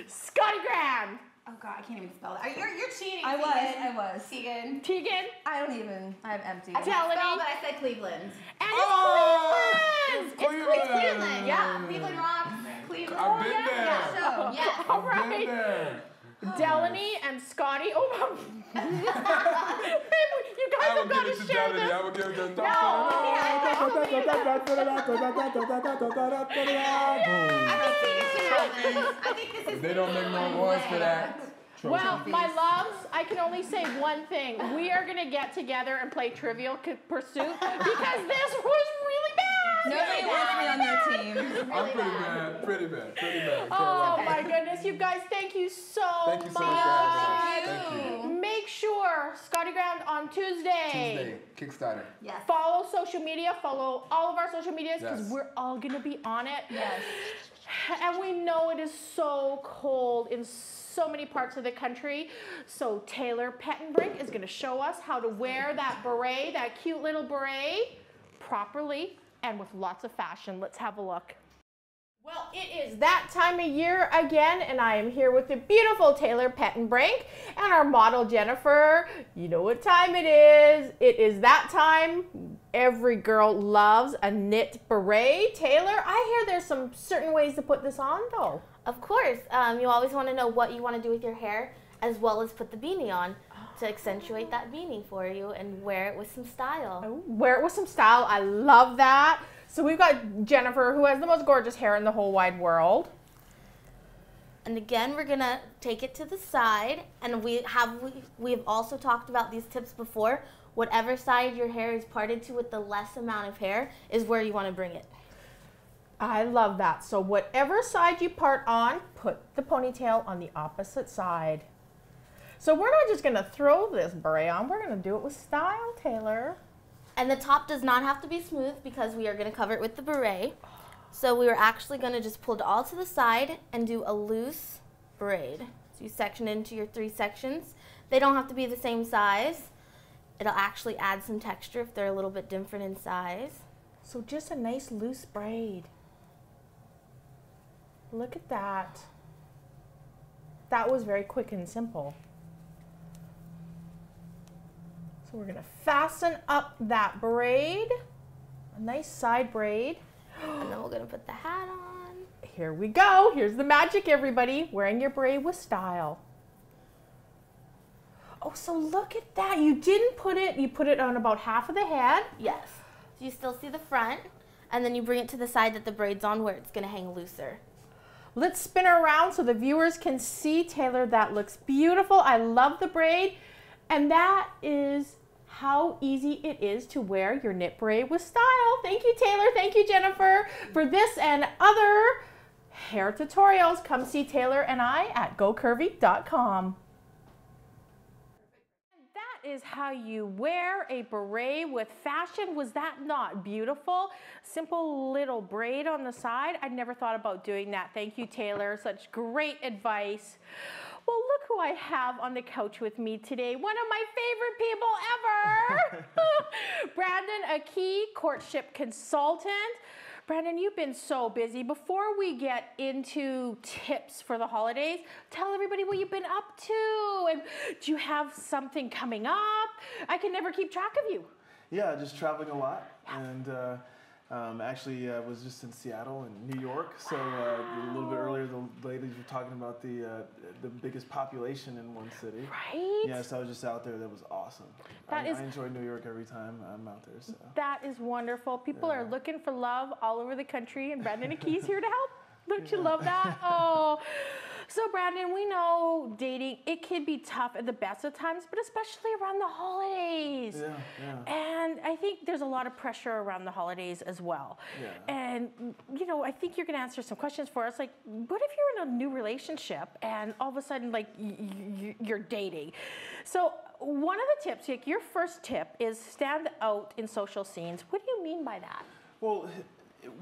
Scotty Grand. Oh God, I can't even spell that. You're cheating. I Teagan. was. Teagan. Teagan. I'm empty. I can't spell, but I said Cleveland. And Oh! it's Cleveland. Cleveland. Cleveland, yeah. Cleveland rocks. Cleveland. I've been there. Yeah. So, yes. All I've been right. there. Dellany and Scotty. Oh, you guys I will have got give to it to share Dellany. this. I will give it to No, I think this is. They don't make no awards for that. Well, my loves, I can only say one thing. We are going to get together and play Trivial Pursuit because this was really bad. Nobody wants me on their team. I'm pretty bad. Oh my goodness, you guys, thank you so Thank you so much for much. having us. Thank you. Make sure, Scotty Grand on Tuesday. Kickstarter. Yes. Follow social media, follow all of our social medias because Yes. we're all going to be on it. Yes. And we know it is so cold in so many parts of the country. So Taylor Petenbrink is going to show us how to wear that beret, that cute little beret, properly and with lots of fashion. Let's have a look. Well, it is that time of year again, and I am here with the beautiful Taylor Petenbrink and our model Jennifer. You know what time it is. It is that time. Every girl loves a knit beret. Taylor, I hear there's some certain ways to put this on, though. Of course. You always want to know what you want to do with your hair, as well as put the beanie on to accentuate that beanie for you and wear it with some style. Oh, wear it with some style. I love that. So we've got Jennifer, who has the most gorgeous hair in the whole wide world. And again, we're gonna take it to the side, and we have also talked about these tips before. Whatever side your hair is parted to with the less amount of hair is where you want to bring it. I love that. So whatever side you part on, put the ponytail on the opposite side. So we're not just gonna throw this beret on, we're gonna do it with style, Taylor. And the top does not have to be smooth because we are gonna cover it with the beret. So we were actually gonna just pull it all to the side and do a loose braid. So you section into your 3 sections. They don't have to be the same size. It'll actually add some texture if they're a little bit different in size. So just a nice loose braid. Look at that. That was very quick and simple. So we're gonna fasten up that braid, a nice side braid. And then we're gonna put the hat on. Here we go. Here's the magic, everybody. Wearing your braid with style. Oh, so look at that. You didn't put it, you put it on about half of the head. Yes. So you still see the front, and then you bring it to the side that the braid's on where it's gonna hang looser. Let's spin her around so the viewers can see. Taylor, that looks beautiful. I love the braid. And that is how easy it is to wear your knit braid with style. Thank you, Taylor. Thank you, Jennifer. For this and other hair tutorials, come see Taylor and I at gocurvy.com. That is how you wear a beret with fashion. Was that not beautiful? Simple little braid on the side. I'd never thought about doing that. Thank you, Taylor. Such great advice. Well, look who I have on the couch with me today. One of my favorite people ever. Brandon Aki, courtship consultant. Brandon, you've been so busy. Before we get into tips for the holidays, tell everybody what you've been up to. And do you have something coming up? I can never keep track of you. Yeah, just traveling a lot, and actually was just in Seattle and New York. So a little bit earlier, the ladies were talking about the biggest population in one city. Right. Yeah, so I was just out there. That was awesome. I enjoy New York every time I'm out there. So that is wonderful. People are looking for love all over the country, and Brandon Aki's here to help. Don't you love that? Oh. So Brandon, we know dating, it can be tough at the best of times, but especially around the holidays. Yeah, yeah. And I think there's a lot of pressure around the holidays as well. Yeah. And, you know, I think you're going to answer some questions for us. Like, what if you're in a new relationship and all of a sudden, like, you're dating? So one of the tips, like your first tip is stand out in social scenes. What do you mean by that? Well,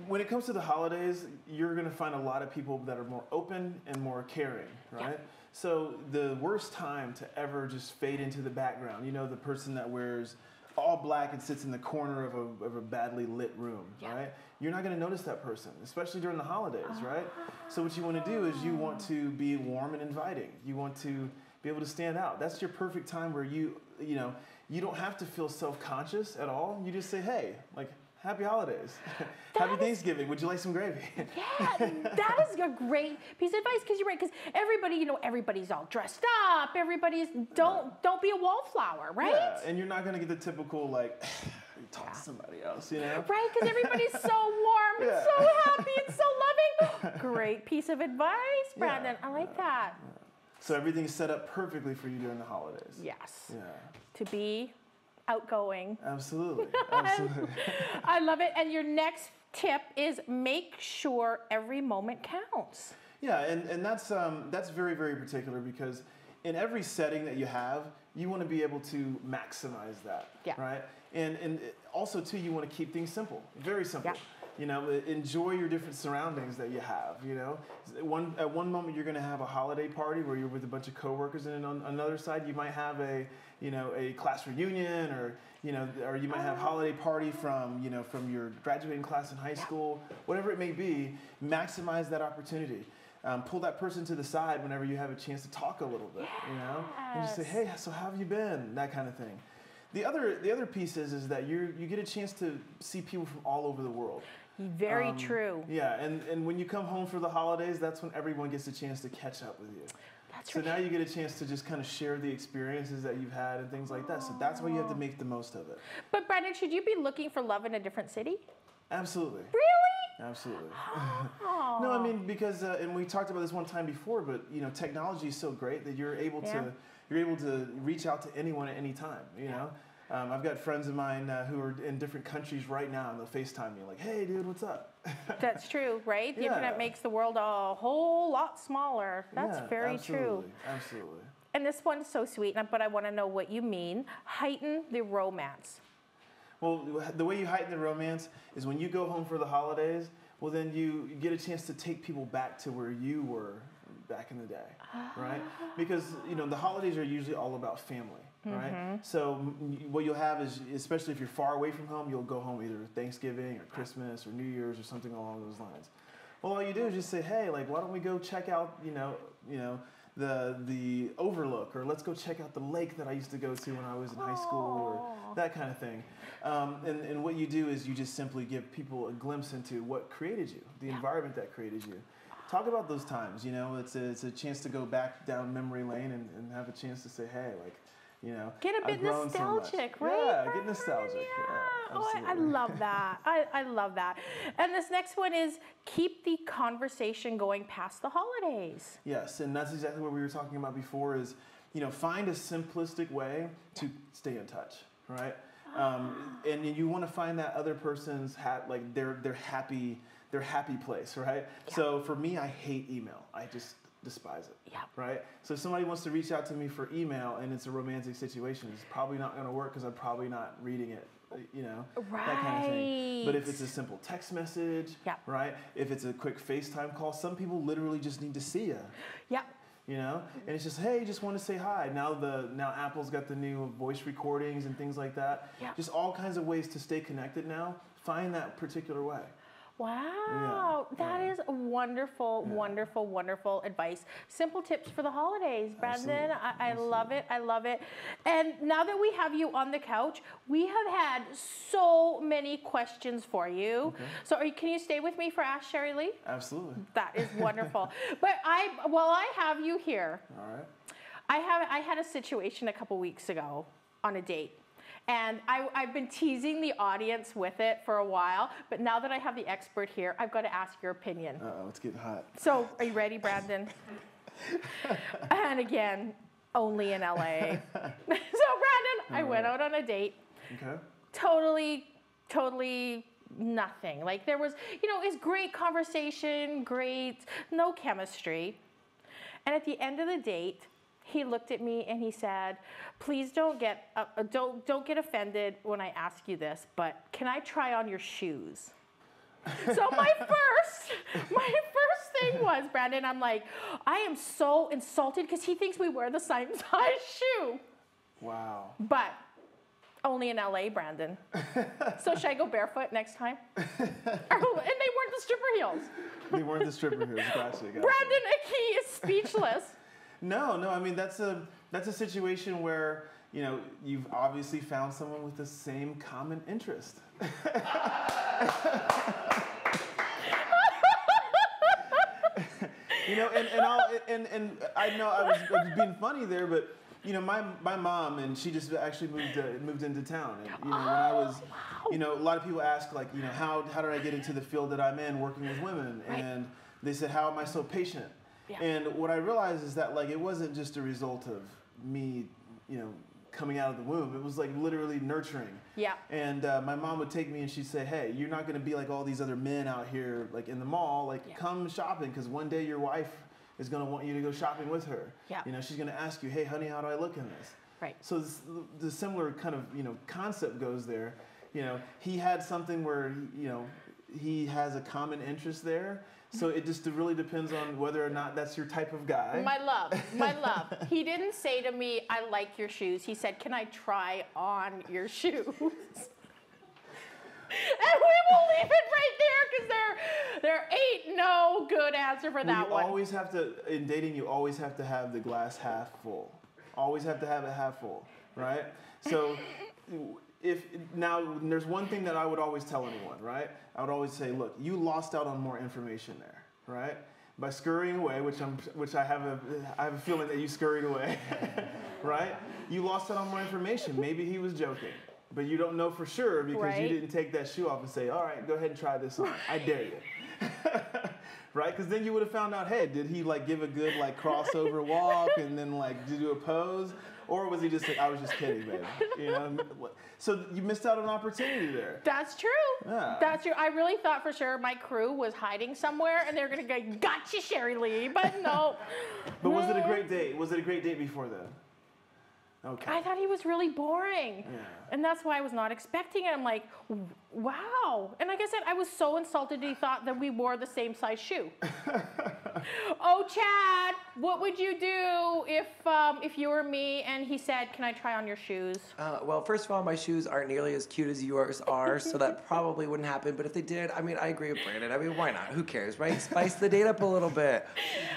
when it comes to the holidays, you're going to find a lot of people that are more open and more caring, right? Yeah. So the worst time to ever just fade into the background, you know, the person that wears all black and sits in the corner of a badly lit room, right? You're not going to notice that person, especially during the holidays, right? So what you want to do is you want to be warm and inviting. You want to be able to stand out. That's your perfect time where you know, you don't have to feel self-conscious at all. You just say, hey, like, happy holidays. Happy Thanksgiving. Would you like some gravy? Yeah, that is a great piece of advice, because you're right, because everybody, you know, everybody's all dressed up. Everybody's, don't be a wallflower, right? Yeah, and you're not going to get the typical, like, talk to somebody else, you know? Right, because everybody's so warm and so happy and so loving. Great piece of advice, Brandon. I like that. So everything's set up perfectly for you during the holidays. Yes. Yeah. To be outgoing. Absolutely. Absolutely. I love it. And your next tip is make sure every moment counts. Yeah, and that's very, very particular, because in every setting that you have, you want to be able to maximize that, right? And also, too, you want to keep things simple, very simple. Yeah. You know, enjoy your different surroundings that you have, you know. At one moment, you're going to have a holiday party where you're with a bunch of coworkers, and on another side, you might have a class reunion, or you might have a holiday party from your graduating class in high school, whatever it may be. Maximize that opportunity. Pull that person to the side whenever you have a chance to talk a little bit, you know, and just say, hey, so how have you been? That kind of thing. The other piece is that you get a chance to see people from all over the world. Very true. Yeah, and when you come home for the holidays, that's when everyone gets a chance to catch up with you. So now you get a chance to just kind of share the experiences that you've had and things like that. So that's why you have to make the most of it. But Brandon, should you be looking for love in a different city? Absolutely. Really? Absolutely. No, I mean, because and we talked about this one time before, but you know, technology is so great that you're able to reach out to anyone at any time. You know, I've got friends of mine who are in different countries right now, and they'll FaceTime me like, "Hey, dude, what's up?" That's true, right? The internet makes the world a whole lot smaller. That's very true. Absolutely. And this one's so sweet, but I want to know what you mean. Heighten the romance. Well, the way you heighten the romance is when you go home for the holidays, well, then you get a chance to take people back to where you were back in the day, right? Because, you know, the holidays are usually all about family, right? So what you'll have is, especially if you're far away from home, you'll go home either Thanksgiving or Christmas or New Year's or something along those lines. Well, all you do is just say, hey, like, why don't we go check out, you know, the overlook, or let's go check out the lake that I used to go to when I was in high school, or that kind of thing. And what you do is you just simply give people a glimpse into what created you, the environment that created you. Talk about those times, you know, it's a chance to go back down memory lane and have a chance to say, hey, like, you know, get a bit nostalgic, right? Yeah, get nostalgic. Yeah, oh, I love that. I love that. And this next one is keep the conversation going past the holidays. Yes, and that's exactly what we were talking about before is, you know, find a simplistic way to stay in touch, right? And you want to find that other person's their happy place, right? Yeah. So for me, I hate email. I just despise it. Yeah. Right? So if somebody wants to reach out to me for email and it's a romantic situation, it's probably not going to work because I'm probably not reading it, you know, that kind of thing. But if it's a simple text message, right? If it's a quick FaceTime call, some people literally just need to see you. Yeah. You know, and it's just, hey, just want to say hi. Now Apple's got the new voice recordings and things like that. Yeah. Just all kinds of ways to stay connected now. Find that particular way. Wow, that is wonderful, wonderful, wonderful advice. Simple tips for the holidays, Brandon. I love it. I love it. And now that we have you on the couch, we have had so many questions for you. So can you stay with me for Ask Sherry Lee? Absolutely. That is wonderful. But while I have you here, all right. I had a situation a couple weeks ago on a date. And I've been teasing the audience with it for a while, but now that I have the expert here, I've got to ask your opinion. Uh-oh, it's getting hot. So, are you ready, Brandon? And again, only in LA. So, Brandon, I went out on a date. Okay. Totally nothing. Like, there was, it's great conversation, no chemistry. And at the end of the date, he looked at me and he said, "Please don't get offended when I ask you this, but can I try on your shoes?" So my first thing was, Brandon, I'm like, I am so insulted because he thinks we wear the same size shoe. Wow. But only in LA, Brandon. So should I go barefoot next time? And they weren't the stripper heels. They weren't the stripper heels. Gotcha. Brandon Aki is speechless. No. I mean, that's a situation where, you've obviously found someone with the same common interest. And I know I was being funny there, but my mom, and she just actually moved into town, and when I was, a lot of people ask, like, how did I get into the field that I'm in, working with women, and they said, how am I so patient? Yeah. And what I realized is that, like, it wasn't just a result of me, coming out of the womb. It was like literally nurturing. Yeah. And my mom would take me and she'd say, "Hey, you're not going to be like all these other men out here, like in the mall. Like, come shopping, because one day your wife is going to want you to go shopping with her. Yeah. She's going to ask you, hey, honey, how do I look in this?" Right. So the similar kind of concept goes there. He had something where he has a common interest there. So it just really depends on whether or not that's your type of guy. My love. He didn't say to me, "I like your shoes." He said, "Can I try on your shoes?" And we will leave it right there because there ain't no good answer for that one. Always have to, in dating, you always have to have the glass half full. Always have to have it half full, right? So now there's one thing that I would always tell anyone, right? I would always say, look, you lost out on more information there, right? By scurrying away, which I have a feeling that you scurried away, right? You lost out on more information. Maybe he was joking, but you don't know for sure because you didn't take that shoe off and say, all right, go ahead and try this on. I dare you. Right? Because then you would have found out, hey, did he like give a good like crossover walk and then like do a pose? Or was he just like, I was just kidding, baby? So you missed out on an opportunity there. That's true. Yeah. That's true. I really thought for sure my crew was hiding somewhere and they're going to go, "Gotcha, Sherry Lee," but no. But was it a great date? Was it a great date before then? Okay. I thought he was really boring. Yeah. And that's why I was not expecting it. I'm like, wow. And like I said, I was so insulted he thought that we wore the same size shoe. Oh, Chad, what would you do if you were me and he said, "Can I try on your shoes?" Well, first of all, my shoes aren't nearly as cute as yours are, so that probably wouldn't happen. But if they did, I agree with Brandon. Why not? Who cares, right? Spice the date up a little bit.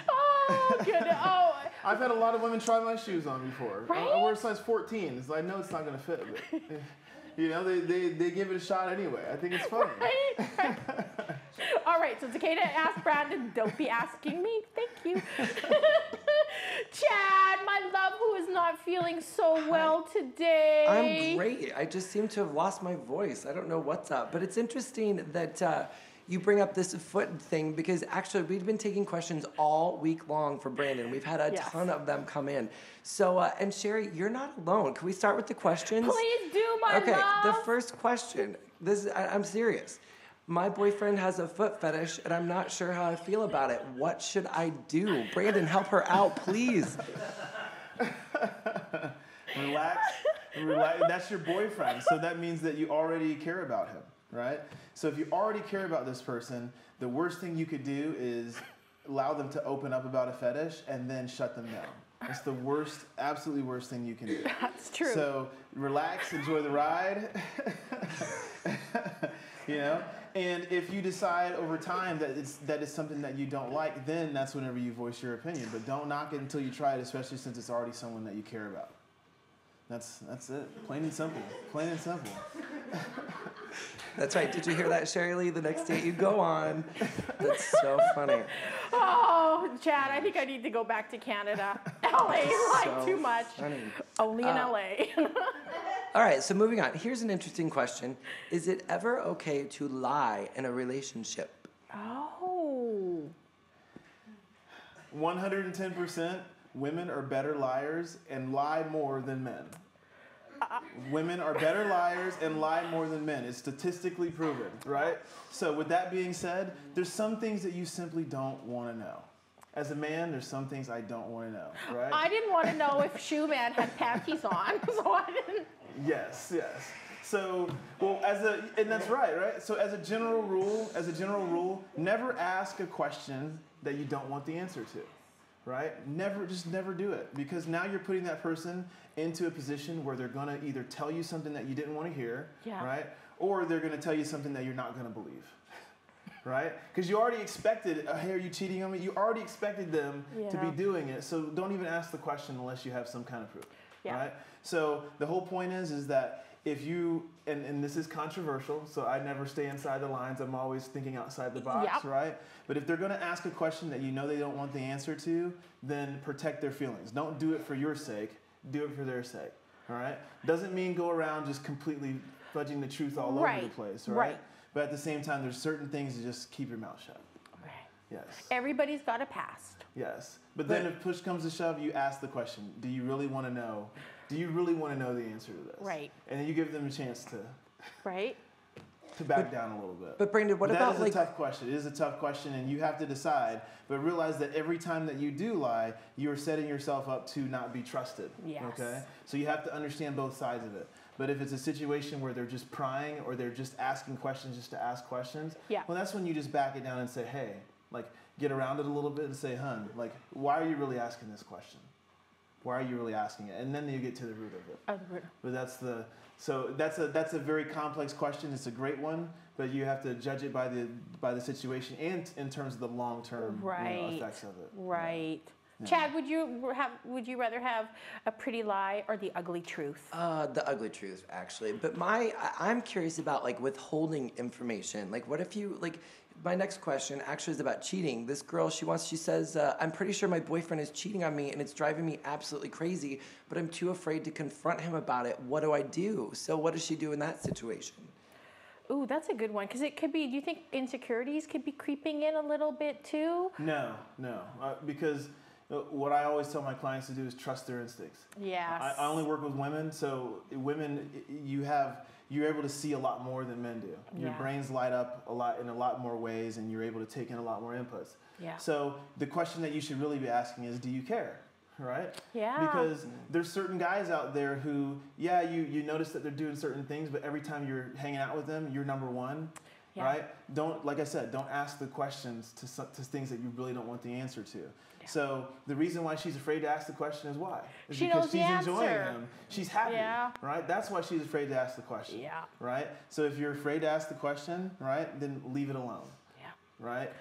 Oh, goodness. Oh. I've had a lot of women try my shoes on before. Right? I wear a size 14, so I know it's not going to fit. But, they give it a shot anyway. I think it's funny. Right. All right, so Takeda asked Brandon, don't be asking me. Thank you. Chad, my love, who is not feeling so well today. I'm great. I just seem to have lost my voice. I don't know what's up. But it's interesting that you bring up this foot thing because actually we've been taking questions all week long for Brandon. We've had a ton of them come in. So, and Sherry, you're not alone. Can we start with the questions? Please do, my love. Okay, the first question. I'm serious. My boyfriend has a foot fetish, and I'm not sure how I feel about it. What should I do? Brandon, help her out, please. Relax. That's your boyfriend, so that means that you already care about him, right? So if you already care about this person, the worst thing you could do is allow them to open up about a fetish and then shut them down. It's the worst, absolutely worst thing you can do. That's true. So relax, enjoy the ride. And if you decide over time that it's something that you don't like, then that's whenever you voice your opinion. But don't knock it until you try it, especially since it's already someone that you care about. That's it. Plain and simple. Plain and simple. That's right. Did you hear that, Sherry Lee? The next date you go on. That's so funny. Oh, Chad, I think I need to go back to Canada. LA, like too much. Funny. Only in LA. All right, so moving on. Here's an interesting question. Is it ever okay to lie in a relationship? Oh. 110% women are better liars and lie more than men. Women are better liars and lie more than men. It's statistically proven, right? So with that being said, there's some things that you simply don't want to know. As a man, there's some things I don't want to know, right? I didn't want to know if Shoe Man had panties on, so I didn't. Yes. So, and that's right? So as a general rule, never ask a question that you don't want the answer to. Right? Just never do it, because now you're putting that person into a position where they're going to either tell you something that you didn't want to hear, right? Or they're going to tell you something that you're not going to believe, right? Because you already expected, hey, are you cheating on me? You already expected them to be doing it, so don't even ask the question unless you have some kind of proof, right? So the whole point is that if you, and this is controversial, so I never stay inside the lines. I'm always thinking outside the box, right? But if they're going to ask a question that you know they don't want the answer to, then protect their feelings. Don't do it for your sake. Do it for their sake, all right? Doesn't mean go around just completely fudging the truth all over the place, right? But at the same time, there's certain things to just keep your mouth shut. Right. Yes. Everybody's got a past. Yes. But then if push comes to shove, you ask the question, do you really want to know? Do you really want to know the answer to this? Right. And then you give them a chance to back down a little bit. But Brandon, what about that is a tough question. It is a tough question, and you have to decide. But realize that every time that you do lie, you are setting yourself up to not be trusted. Yes. Okay. So you have to understand both sides of it. But if it's a situation where they're just prying or they're just asking questions just to ask questions, well, that's when you just back it down and say, hey, like, get around it a little bit and say, hun, like, why are you really asking this question? Why are you really asking it? And then you get to the root of it. But that's a very complex question. It's a great one, but you have to judge it by the situation and in terms of the long-term effects of it. Right. Yeah. Chad, would you rather have a pretty lie or the ugly truth? The ugly truth, actually. But I'm curious about like withholding information. Like, what if you like? My next question actually is about cheating. This girl, she says, I'm pretty sure my boyfriend is cheating on me and it's driving me absolutely crazy, but I'm too afraid to confront him about it. What do I do? So what does she do in that situation? Ooh, that's a good one, because it could be, do you think insecurities could be creeping in a little bit too? No, because what I always tell my clients to do is trust their instincts. Yes. I only work with women, so women, you're able to see a lot more than men do. Your brains light up in a lot more ways, and you're able to take in a lot more inputs. Yeah. So the question that you should really be asking is, do you care? Right? Yeah. Because there's certain guys out there who, you notice that they're doing certain things, but every time you're hanging out with them, you're number one. Yeah. Right? Like I said, don't ask the questions to things that you really don't want the answer to. Yeah. So the reason why she's afraid to ask the question is why? It's because she's enjoying them. She's happy. Yeah. Right? That's why she's afraid to ask the question. Yeah. Right? So if you're afraid to ask the question, right, then leave it alone. Yeah. Right?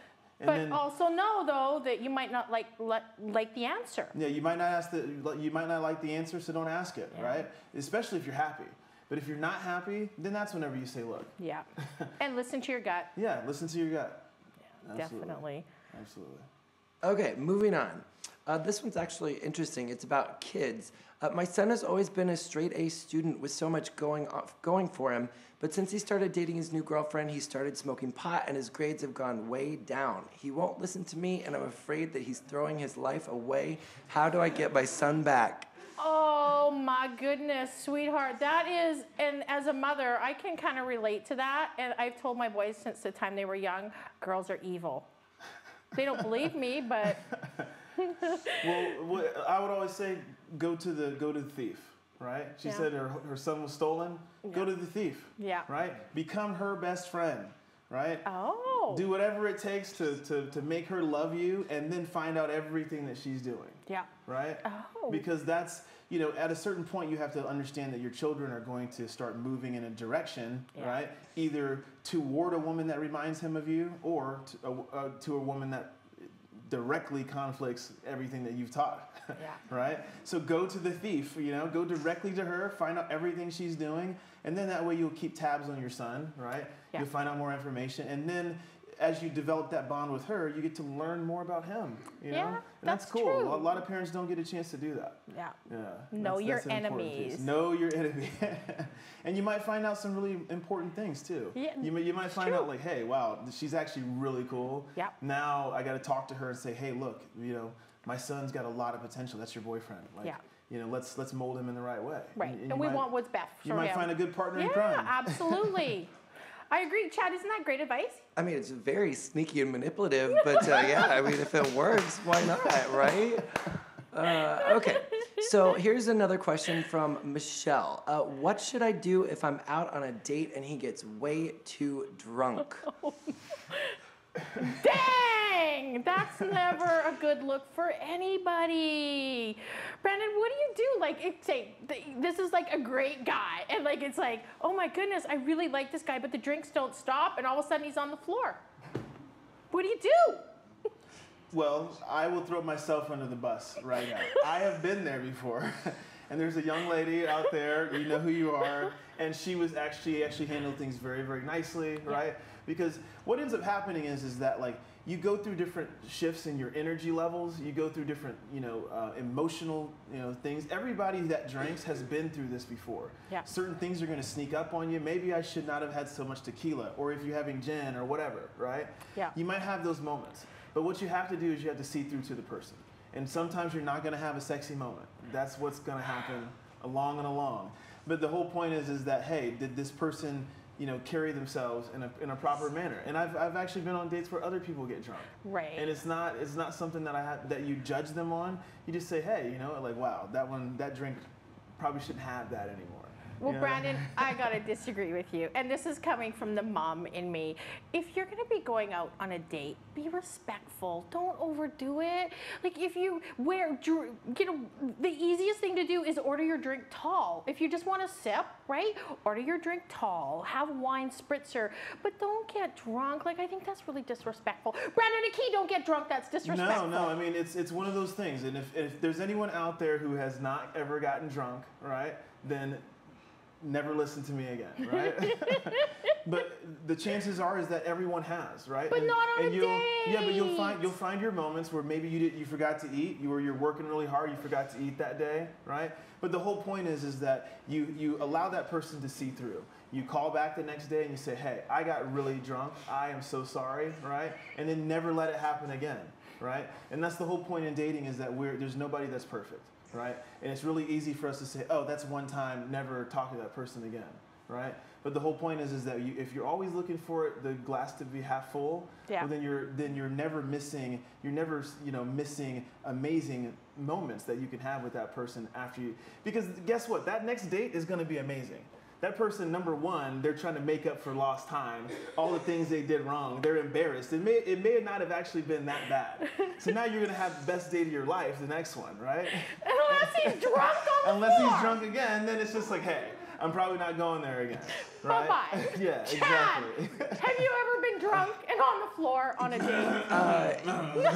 But also know though that you might not like the answer. Yeah, you might not like the answer, so don't ask it, right? Especially if you're happy. But if you're not happy, then that's whenever you say, look. Yeah. And listen to your gut. Yeah, listen to your gut. Yeah, definitely. Absolutely. Okay, moving on. This one's actually interesting. It's about kids. My son has always been a straight A student with so much going for him, but since he started dating his new girlfriend, he started smoking pot and his grades have gone way down. He won't listen to me and I'm afraid that he's throwing his life away. How do I get my son back? Oh my goodness, sweetheart. That is, and as a mother, I can kind of relate to that. And I've told my boys since the time they were young, girls are evil. They don't believe me, but. Well, I would always say, go to the thief, right? She said her son was stolen. Yeah. Go to the thief. Yeah. Right? Become her best friend. Right? Oh. Do whatever it takes to make her love you, and then find out everything that she's doing. Yeah. Right? Oh. Because you know, at a certain point, you have to understand that your children are going to start moving in a direction, right? Either toward a woman that reminds him of you, or to a woman that directly conflicts everything that you've taught, right? So go to the thief, you know, go directly to her, find out everything she's doing, and then that way you'll keep tabs on your son, right? You'll find out more information, and then as you develop that bond with her, you get to learn more about him, you know? And that's cool. true. A lot of parents don't get a chance to do that. Know your an important enemies. piece. Know your enemy. And you might find out some really important things too. You might find out like, hey, wow, she's actually really cool. Now I got to talk to her and say, hey, look, you know, my son's got a lot of potential. That's your boyfriend. Like, you know, let's mold him in the right way. And we want what's best for him. You might find a good partner in crime. Yeah, absolutely. I agree. Chad, isn't that great advice? I mean, it's very sneaky and manipulative, but yeah, I mean, if it works, why not, right? Okay, so here's another question from Michelle. What should I do if I'm out on a date and he gets way too drunk? Dang! That's never a good look for anybody. Brandon, what do you do? Like, say, this is like a great guy, and like, it's like, oh my goodness, I really like this guy, but the drinks don't stop, and all of a sudden he's on the floor. What do you do? Well, I will throw myself under the bus right now. I have been there before. And there's a young lady out there, you know who you are, and she was actually handled things very, very nicely, right? Because what ends up happening is that like you go through different shifts in your energy levels, you go through different, you know, emotional, you know, things. Everybody that drinks has been through this before. Certain things are going to sneak up on you. Maybe I should not have had so much tequila, or if you're having gin or whatever, right? You might have those moments. But what you have to do is you have to see through to the person. And sometimes you're not going to have a sexy moment. That's what's going to happen along and along. But the whole point is that, hey, did this person, you know, carry themselves in a proper manner? And I've actually been on dates where other people get drunk. And it's not something that you judge them on. You just say, hey, you know, like, wow, that drink probably shouldn't have that anymore. Well, Brandon, I gotta disagree with you, and this is coming from the mom in me. If you're gonna be going out on a date, be respectful. Don't overdo it. Like if you you know, the easiest thing to do is order your drink tall. If you just want to sip, right? Order your drink tall. Have a wine spritzer, but don't get drunk. Like I think that's really disrespectful. Brandon Aki, don't get drunk. That's disrespectful. No. I mean, it's one of those things. And if there's anyone out there who has not ever gotten drunk, right, then never listen to me again, right? But the chances are is that everyone has, right? But not on a date. Yeah, but you'll find your moments where maybe you forgot to eat, you're working really hard, you forgot to eat that day, right? But the whole point is that you allow that person to see through. You call back the next day and you say, hey, I got really drunk, I am so sorry, right? And then never let it happen again, right? And that's the whole point in dating is that there's nobody that's perfect. Right? And it's really easy for us to say, oh, that's one time, never talk to that person again, right? But the whole point is that if you're always looking for the glass to be half full, well, then you're never missing, missing amazing moments that you can have with that person after you. Because guess what? That next date is going to be amazing. That person, number one, they're trying to make up for lost time, all the things they did wrong. They're embarrassed. It may not have actually been that bad. So now you're going to have the best date of your life, the next one, right? Unless he's drunk on the floor. Unless he's drunk again, then it's just like, hey, I'm probably not going there again. Right? Bye-bye. Yeah, Chad, exactly. have you ever been drunk and on the floor on a date?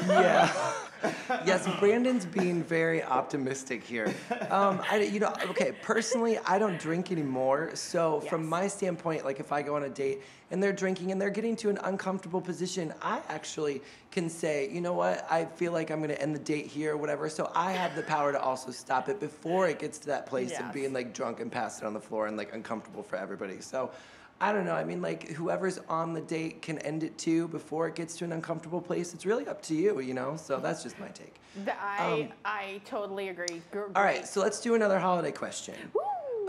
Yeah. Yes, Brandon's being very optimistic here. Okay, personally, I don't drink anymore. So from my standpoint, like if I go on a date and they're drinking and they're getting to an uncomfortable position, I actually can say, you know what, I feel like I'm gonna end the date here or whatever. So I have the power to also stop it before it gets to that place of being like drunk and passed it on the floor and like uncomfortable for everybody. So I don't know. I mean, like, whoever's on the date can end it too before it gets to an uncomfortable place. It's really up to you, you know? So that's just my take. I totally agree. All right, so let's do another holiday question.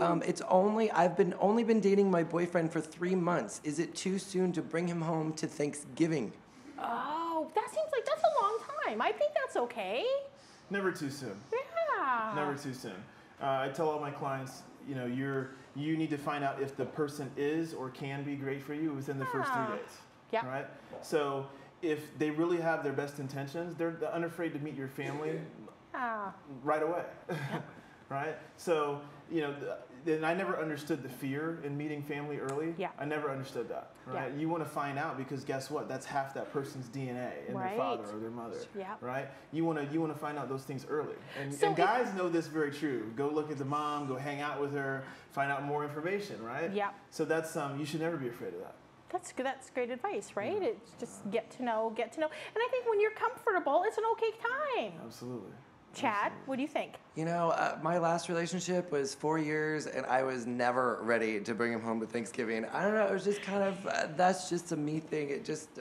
I've only been dating my boyfriend for 3 months. Is it too soon to bring him home to Thanksgiving? Oh, that seems like that's a long time. I think that's okay. Never too soon. Yeah. Never too soon. I tell all my clients, you need to find out if the person is or can be great for you within the first 3 days. Yeah. Right? So if they really have their best intentions, they're unafraid to meet your family right away. right? So, you know, and I never understood the fear in meeting family early. Yeah. I never understood that, right? Yeah. You want to find out because guess what? That's half that person's DNA in their father or their mother, right? You want to find out those things early. And guys know this very true. Go look at the mom, go hang out with her, find out more information, right? Yeah. So that's you should never be afraid of that. That's good. That's great advice, right? It's just get to know. And I think when you're comfortable, it's an okay time. Absolutely. Chad, what do you think? You know, my last relationship was 4 years, and I was never ready to bring him home to Thanksgiving. I don't know. It was just kind of that's just a me thing. It just.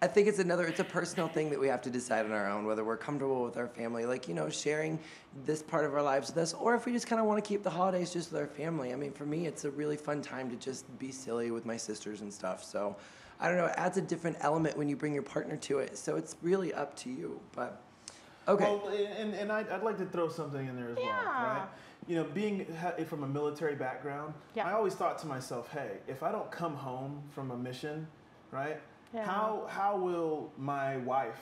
I think it's a personal thing that we have to decide on our own, whether we're comfortable with our family, like, you know, sharing this part of our lives with us, or if we just kind of want to keep the holidays just with our family. I mean, for me, it's a really fun time to just be silly with my sisters and stuff. So, I don't know, it adds a different element when you bring your partner to it. So it's really up to you, but, okay. Well, and I'd like to throw something in there as well, right? You know, being from a military background, I always thought to myself, hey, if I don't come home from a mission, right? How will my wife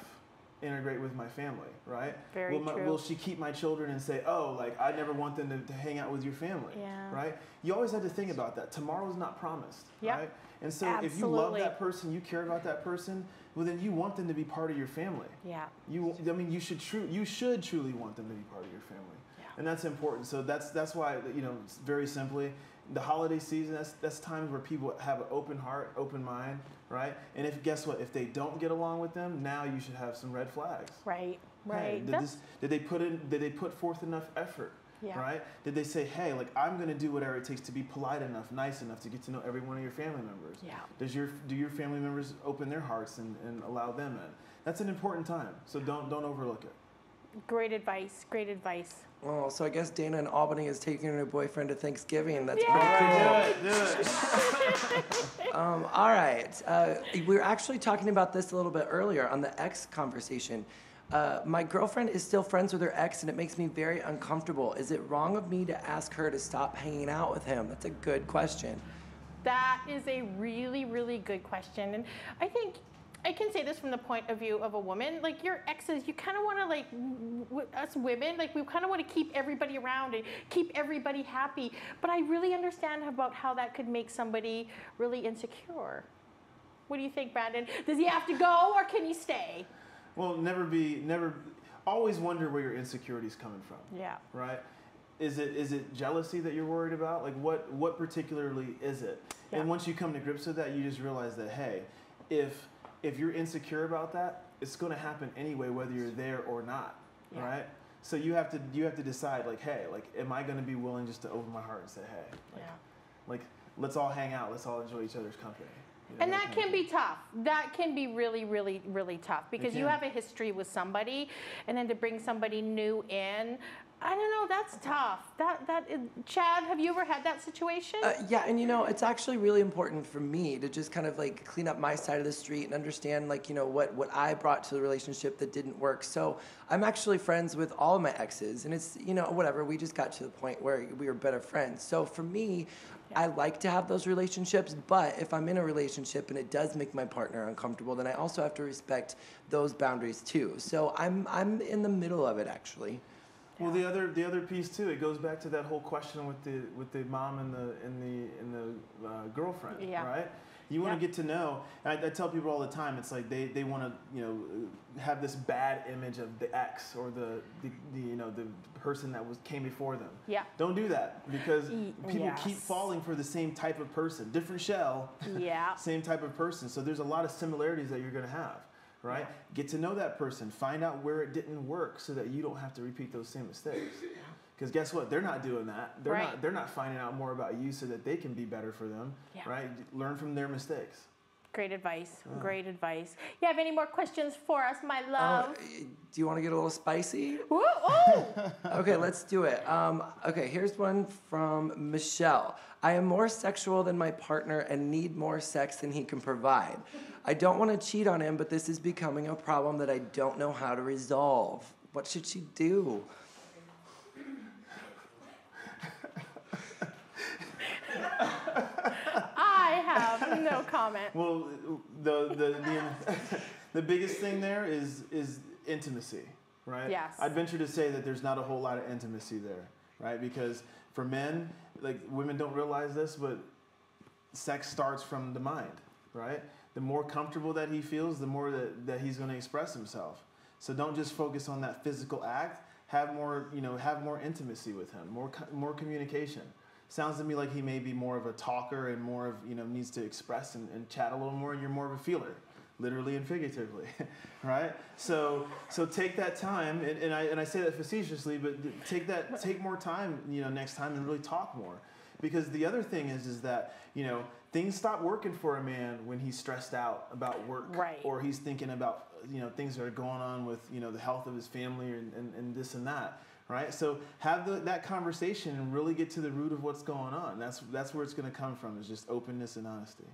integrate with my family, right? Very true. Will she keep my children and say, oh, like, I never want them to hang out with your family, right? You always have to think about that. Tomorrow's not promised, right? And so if you love that person, you care about that person, well, then you want them to be part of your family. Yeah. You should truly want them to be part of your family. Yeah. And that's important. So that's why, you know, very simply, the holiday season, that's times where people have an open heart, open mind, right? And guess what? If they don't get along with them, now you should have some red flags. Right. Hey, did they put forth enough effort? Yeah. Right? Did they say, hey, like, I'm going to do whatever it takes to be polite enough, nice enough to get to know every one of your family members? Yeah. Do your family members open their hearts and allow them in? That's an important time. So don't overlook it. Great advice. Great advice. Oh, so I guess Dana in Albany is taking her boyfriend to Thanksgiving. That's pretty cool. Do it. All right. We were actually talking about this a little bit earlier on the ex conversation. My girlfriend is still friends with her ex, and it makes me very uncomfortable. Is it wrong of me to ask her to stop hanging out with him? That's a good question. That is a really, really good question. And I think I can say this from the point of view of a woman. Like, your exes, you kind of want to, like, us women, like, we kind of want to keep everybody around and keep everybody happy. But I really understand about how that could make somebody really insecure. What do you think, Brandon? Does he have to go, or can he stay? Well, always wonder where your insecurity is coming from. Yeah. Right? Is it jealousy that you're worried about? Like, what particularly is it? Yeah. And once you come to grips with that, you just realize that, hey, if you're insecure about that, it's going to happen anyway, whether you're there or not, right? So you have to decide, like, hey, like, am I going to be willing just to open my heart and say, hey, like, let's all hang out, let's all enjoy each other's company. You know, and that can be tough. That can be really, really, really tough, because you have a history with somebody, and then to bring somebody new in, I don't know, that's tough. Chad, have you ever had that situation? Yeah, and you know, it's actually really important for me to just kind of like clean up my side of the street and understand, like, you know, what I brought to the relationship that didn't work. So I'm actually friends with all of my exes, and it's, you know, whatever, we just got to the point where we were better friends. So for me, I like to have those relationships, but if I'm in a relationship and it does make my partner uncomfortable, then I also have to respect those boundaries too. So I'm in the middle of it, actually. Well, the other piece too, it goes back to that whole question with the mom and the girlfriend, right? You want to get to know. I tell people all the time, it's like they want to, you know, have this bad image of the ex or the you know, the person that came before them. Yeah. Don't do that, because people keep falling for the same type of person, different shell. Yeah. Same type of person. So there's a lot of similarities that you're going to have. Right? Yeah. Get to know that person. Find out where it didn't work so that you don't have to repeat those same mistakes. Because guess what? They're not doing that. They're not finding out more about you so that they can be better for them. Yeah. Right? Learn from their mistakes. Great advice. Great advice. You have any more questions for us, my love? Do you want to get a little spicy? Ooh, ooh. Okay, let's do it. Okay, here's one from Michelle. I am more sexual than my partner and need more sex than he can provide. I don't want to cheat on him, but this is becoming a problem that I don't know how to resolve. What should she do? I have no comment. Well, the biggest thing there is intimacy, right? Yes. I'd venture to say that there's not a whole lot of intimacy there, right? Because for men, like women don't realize this, but sex starts from the mind, right? The more comfortable that he feels, the more that he's going to express himself. So don't just focus on that physical act. Have more, have more intimacy with him, more communication. Sounds to me like he may be more of a talker and more of, needs to express and chat a little more, and you're more of a feeler, literally and figuratively, right? So take that time, and I say that facetiously, but take more time, next time, and really talk more. Because the other thing is that, things stop working for a man when he's stressed out about work, right, or he's thinking about, things that are going on with, the health of his family and this and that, right? So have that conversation and really get to the root of what's going on. That's where it's going to come from, is just openness and honesty.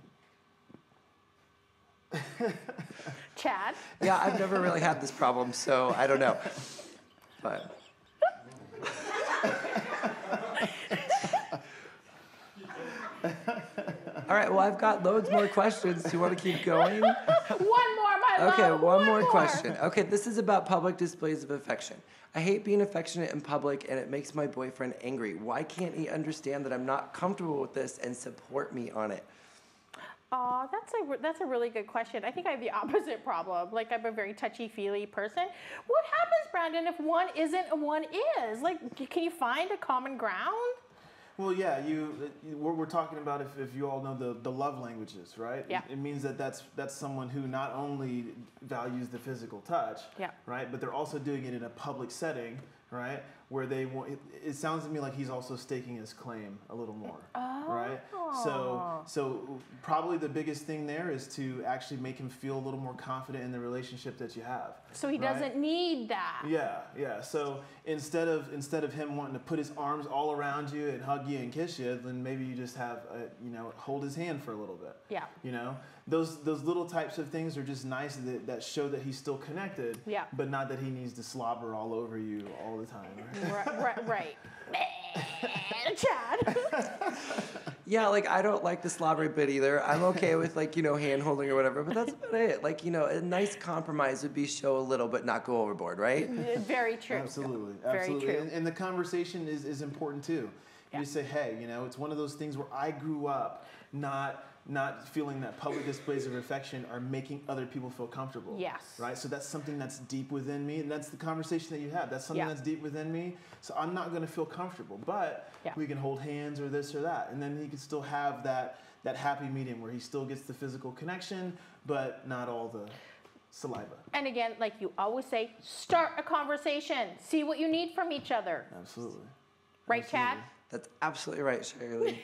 Chad? Yeah, I've never really had this problem, so I don't know. But... All right, well, I've got loads more questions. Do you want to keep going? One more, my love. Okay, one more question. Okay, this is about public displays of affection. I hate being affectionate in public, and it makes my boyfriend angry. Why can't he understand that I'm not comfortable with this and support me on it? Oh, that's a really good question. I think I have the opposite problem. Like, I'm a very touchy-feely person. What happens, Brandon, if one isn't and one is? Like, can you find a common ground? Well, yeah, we're talking about if you all know the love languages, right? Yeah. It means that's someone who not only values the physical touch, yeah, right, but they're also doing it in a public setting, right, where they want. It sounds to me like he's also staking his claim a little more, right? So probably the biggest thing there is to actually make him feel a little more confident in the relationship that you have. So he doesn't need that. Yeah. So instead of him wanting to put his arms all around you and hug you and kiss you, then maybe you just have hold his hand for a little bit. Yeah. Those little types of things are just nice that show that he's still connected. Yeah. But not that he needs to slobber all over you all the time. Right. Chad. Yeah, like, I don't like the slobbery bit either. I'm okay with, like, hand holding or whatever, but that's about it. Like, a nice compromise would be show a little but not go overboard, right? Very true. Absolutely. Very true. And the conversation is important too. You say, hey, it's one of those things where I grew up not feeling that public displays of affection are making other people feel comfortable. Yes. Right? So that's something that's deep within me, and that's the conversation that you have. That's something that's deep within me, so I'm not going to feel comfortable, but we can hold hands or this or that, and then he can still have that happy medium where he still gets the physical connection, but not all the saliva. And again, like you always say, start a conversation. See what you need from each other. Absolutely. Right, Chad? That's absolutely right, Sherry Lee.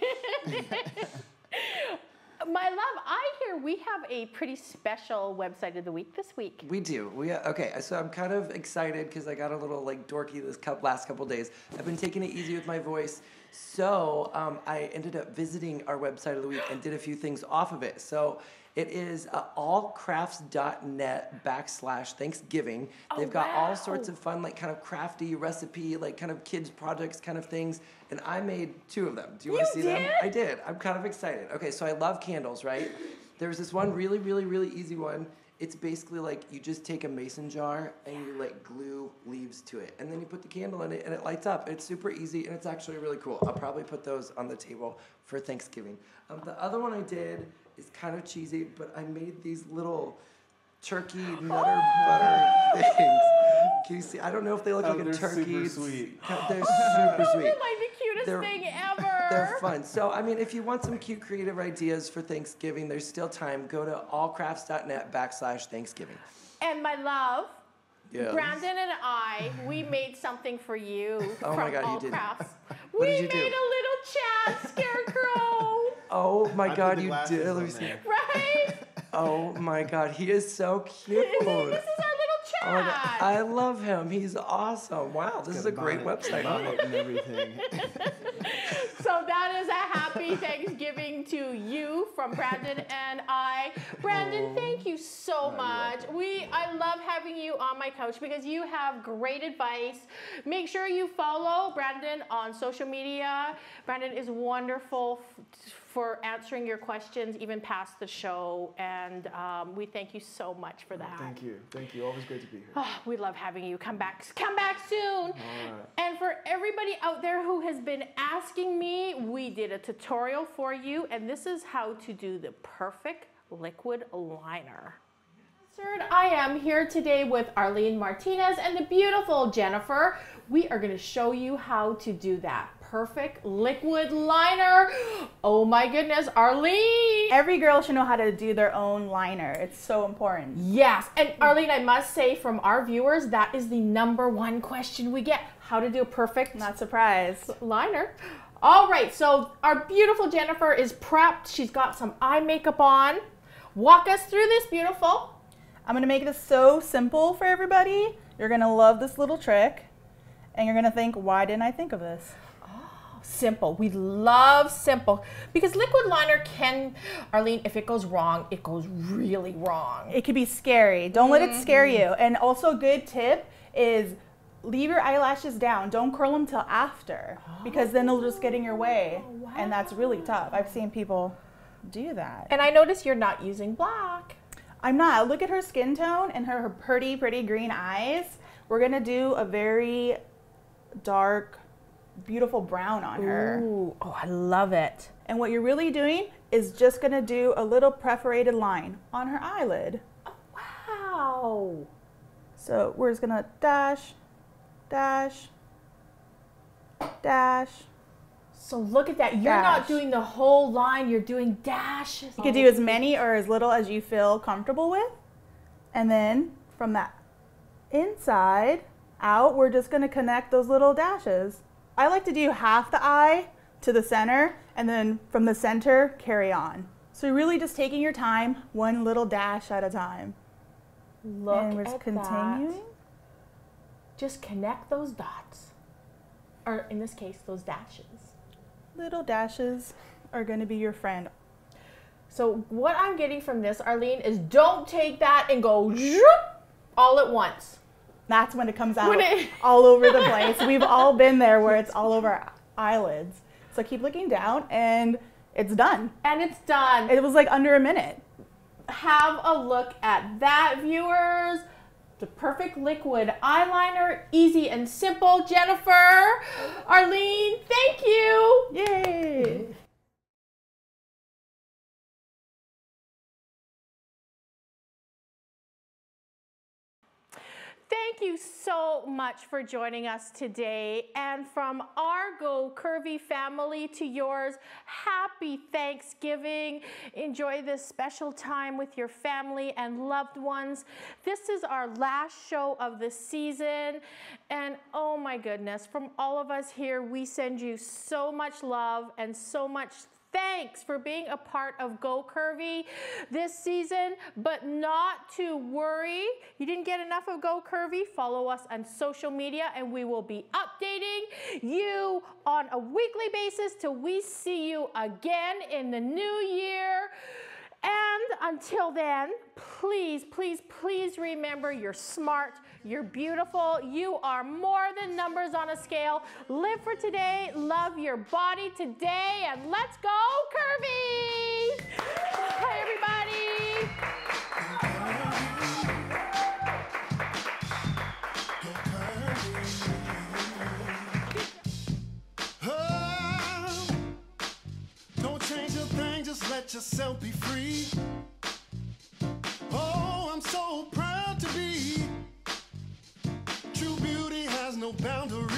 My love, I hear we have a pretty special website of the week this week. We do. Okay, so I'm kind of excited because I got a little dorky this last couple days. I've been taking it easy with my voice. So I ended up visiting our website of the week and did a few things off of it. So it is allcrafts.net/Thanksgiving. They've got all sorts of fun, like kind of crafty recipe, like kind of kids projects kind of things. And I made 2 of them. Do you want to see them? I did. I'm kind of excited. Okay, so I love candles, right? There's this one really, really, really easy one. It's basically like you just take a mason jar and you like glue leaves to it. And then you put the candle in it and it lights up. It's super easy and it's actually really cool. I'll probably put those on the table for Thanksgiving. The other one I did is kind of cheesy, but I made these little turkey nutter butter things. Can you see? I don't know if they look like a turkey. Super sweet. They're super sweet. They're like the cutest thing ever. They're fun. So, I mean, if you want some cute creative ideas for Thanksgiving, there's still time. Go to allcrafts.net/Thanksgiving. And my love, yes. Brandon and I, we made something for you from my God, All you did. Crafts. What We did you do? made a little Chad scarecrow. Oh my I God, put the you glasses did. Let me on see. there. Right? Oh my God, he is so cute. This is our little Chad. I love him. He's awesome. Wow, this is a great website. Bonnet and everything. So that is a happy happy Thanksgiving to you from Brandon and I. Brandon, thank you so much. I love having you on my couch because you have great advice. Make sure you follow Brandon on social media. Brandon is wonderful for answering your questions even past the show, and we thank you so much for that. Thank you. Always great to be here. Oh, we love having you. Come back soon. All right. And for everybody out there who has been asking me, we did a tutorial for you, and this is how to do the perfect liquid liner. I am here today with Arlene Martinez and the beautiful Jennifer. We are going to show you how to do that perfect liquid liner. Oh my goodness, Arlene! Every girl should know how to do their own liner. It's so important. Yes, and Arlene, I must say from our viewers, that is the #1 question we get. How to do a perfect, not surprised, liner. All right, so our beautiful Jennifer is prepped. She's got some eye makeup on. Walk us through this, beautiful. I'm gonna make this so simple for everybody. You're gonna love this little trick, and you're gonna think, why didn't I think of this? Simple. We love simple because liquid liner can, Arlene, if it goes wrong, it goes really wrong. It could be scary. Don't let it scare you. And also a good tip is leave your eyelashes down. Don't curl them till after because then they'll just get in your way. Wow. And that's really tough. I've seen people do that. And I notice you're not using black. I'm not. Look at her skin tone and her pretty, pretty green eyes. We're gonna do a very dark, beautiful brown on her. Ooh, oh, I love it. And what you're really doing is just gonna do a little perforated line on her eyelid. Oh, wow. So we're just gonna dash, dash, dash. So look at that. You're not doing the whole line, you're doing dashes. You can do as many or as little as you feel comfortable with. And then from that inside out, we're just gonna connect those little dashes. I like to do half the eye to the center and then from the center, carry on. So you're really just taking your time, one little dash at a time. Look and we're just continuing. That. Just connect those dots. Or in this case, those dashes. Little dashes are gonna be your friend. So what I'm getting from this, Arlene, is don't take that and go zoop, all at once. That's when it comes out all over the place. We've all been there where it's all over our eyelids. So keep looking down and it's done. And it's done. It was like under a minute. Have a look at that, viewers. The perfect liquid eyeliner, easy and simple. Jennifer, Arlene, thank you. Yay. Thank you so much for joining us today. And from our Go Curvy family to yours, happy Thanksgiving. Enjoy this special time with your family and loved ones. This is our last show of the season. And oh my goodness, from all of us here, we send you so much love and so much thanks for being a part of Go Curvy this season, but not to worry. You didn't get enough of Go Curvy? Follow us on social media and we will be updating you on a weekly basis till we see you again in the new year. And until then, please, please, please remember you're smart, you're beautiful, you are more than numbers on a scale. Live for today, love your body today, and let's go Curvy! Hi, everybody! Don't change a thing, just let yourself be free. Oh, I'm so proud to be. True beauty has no boundaries.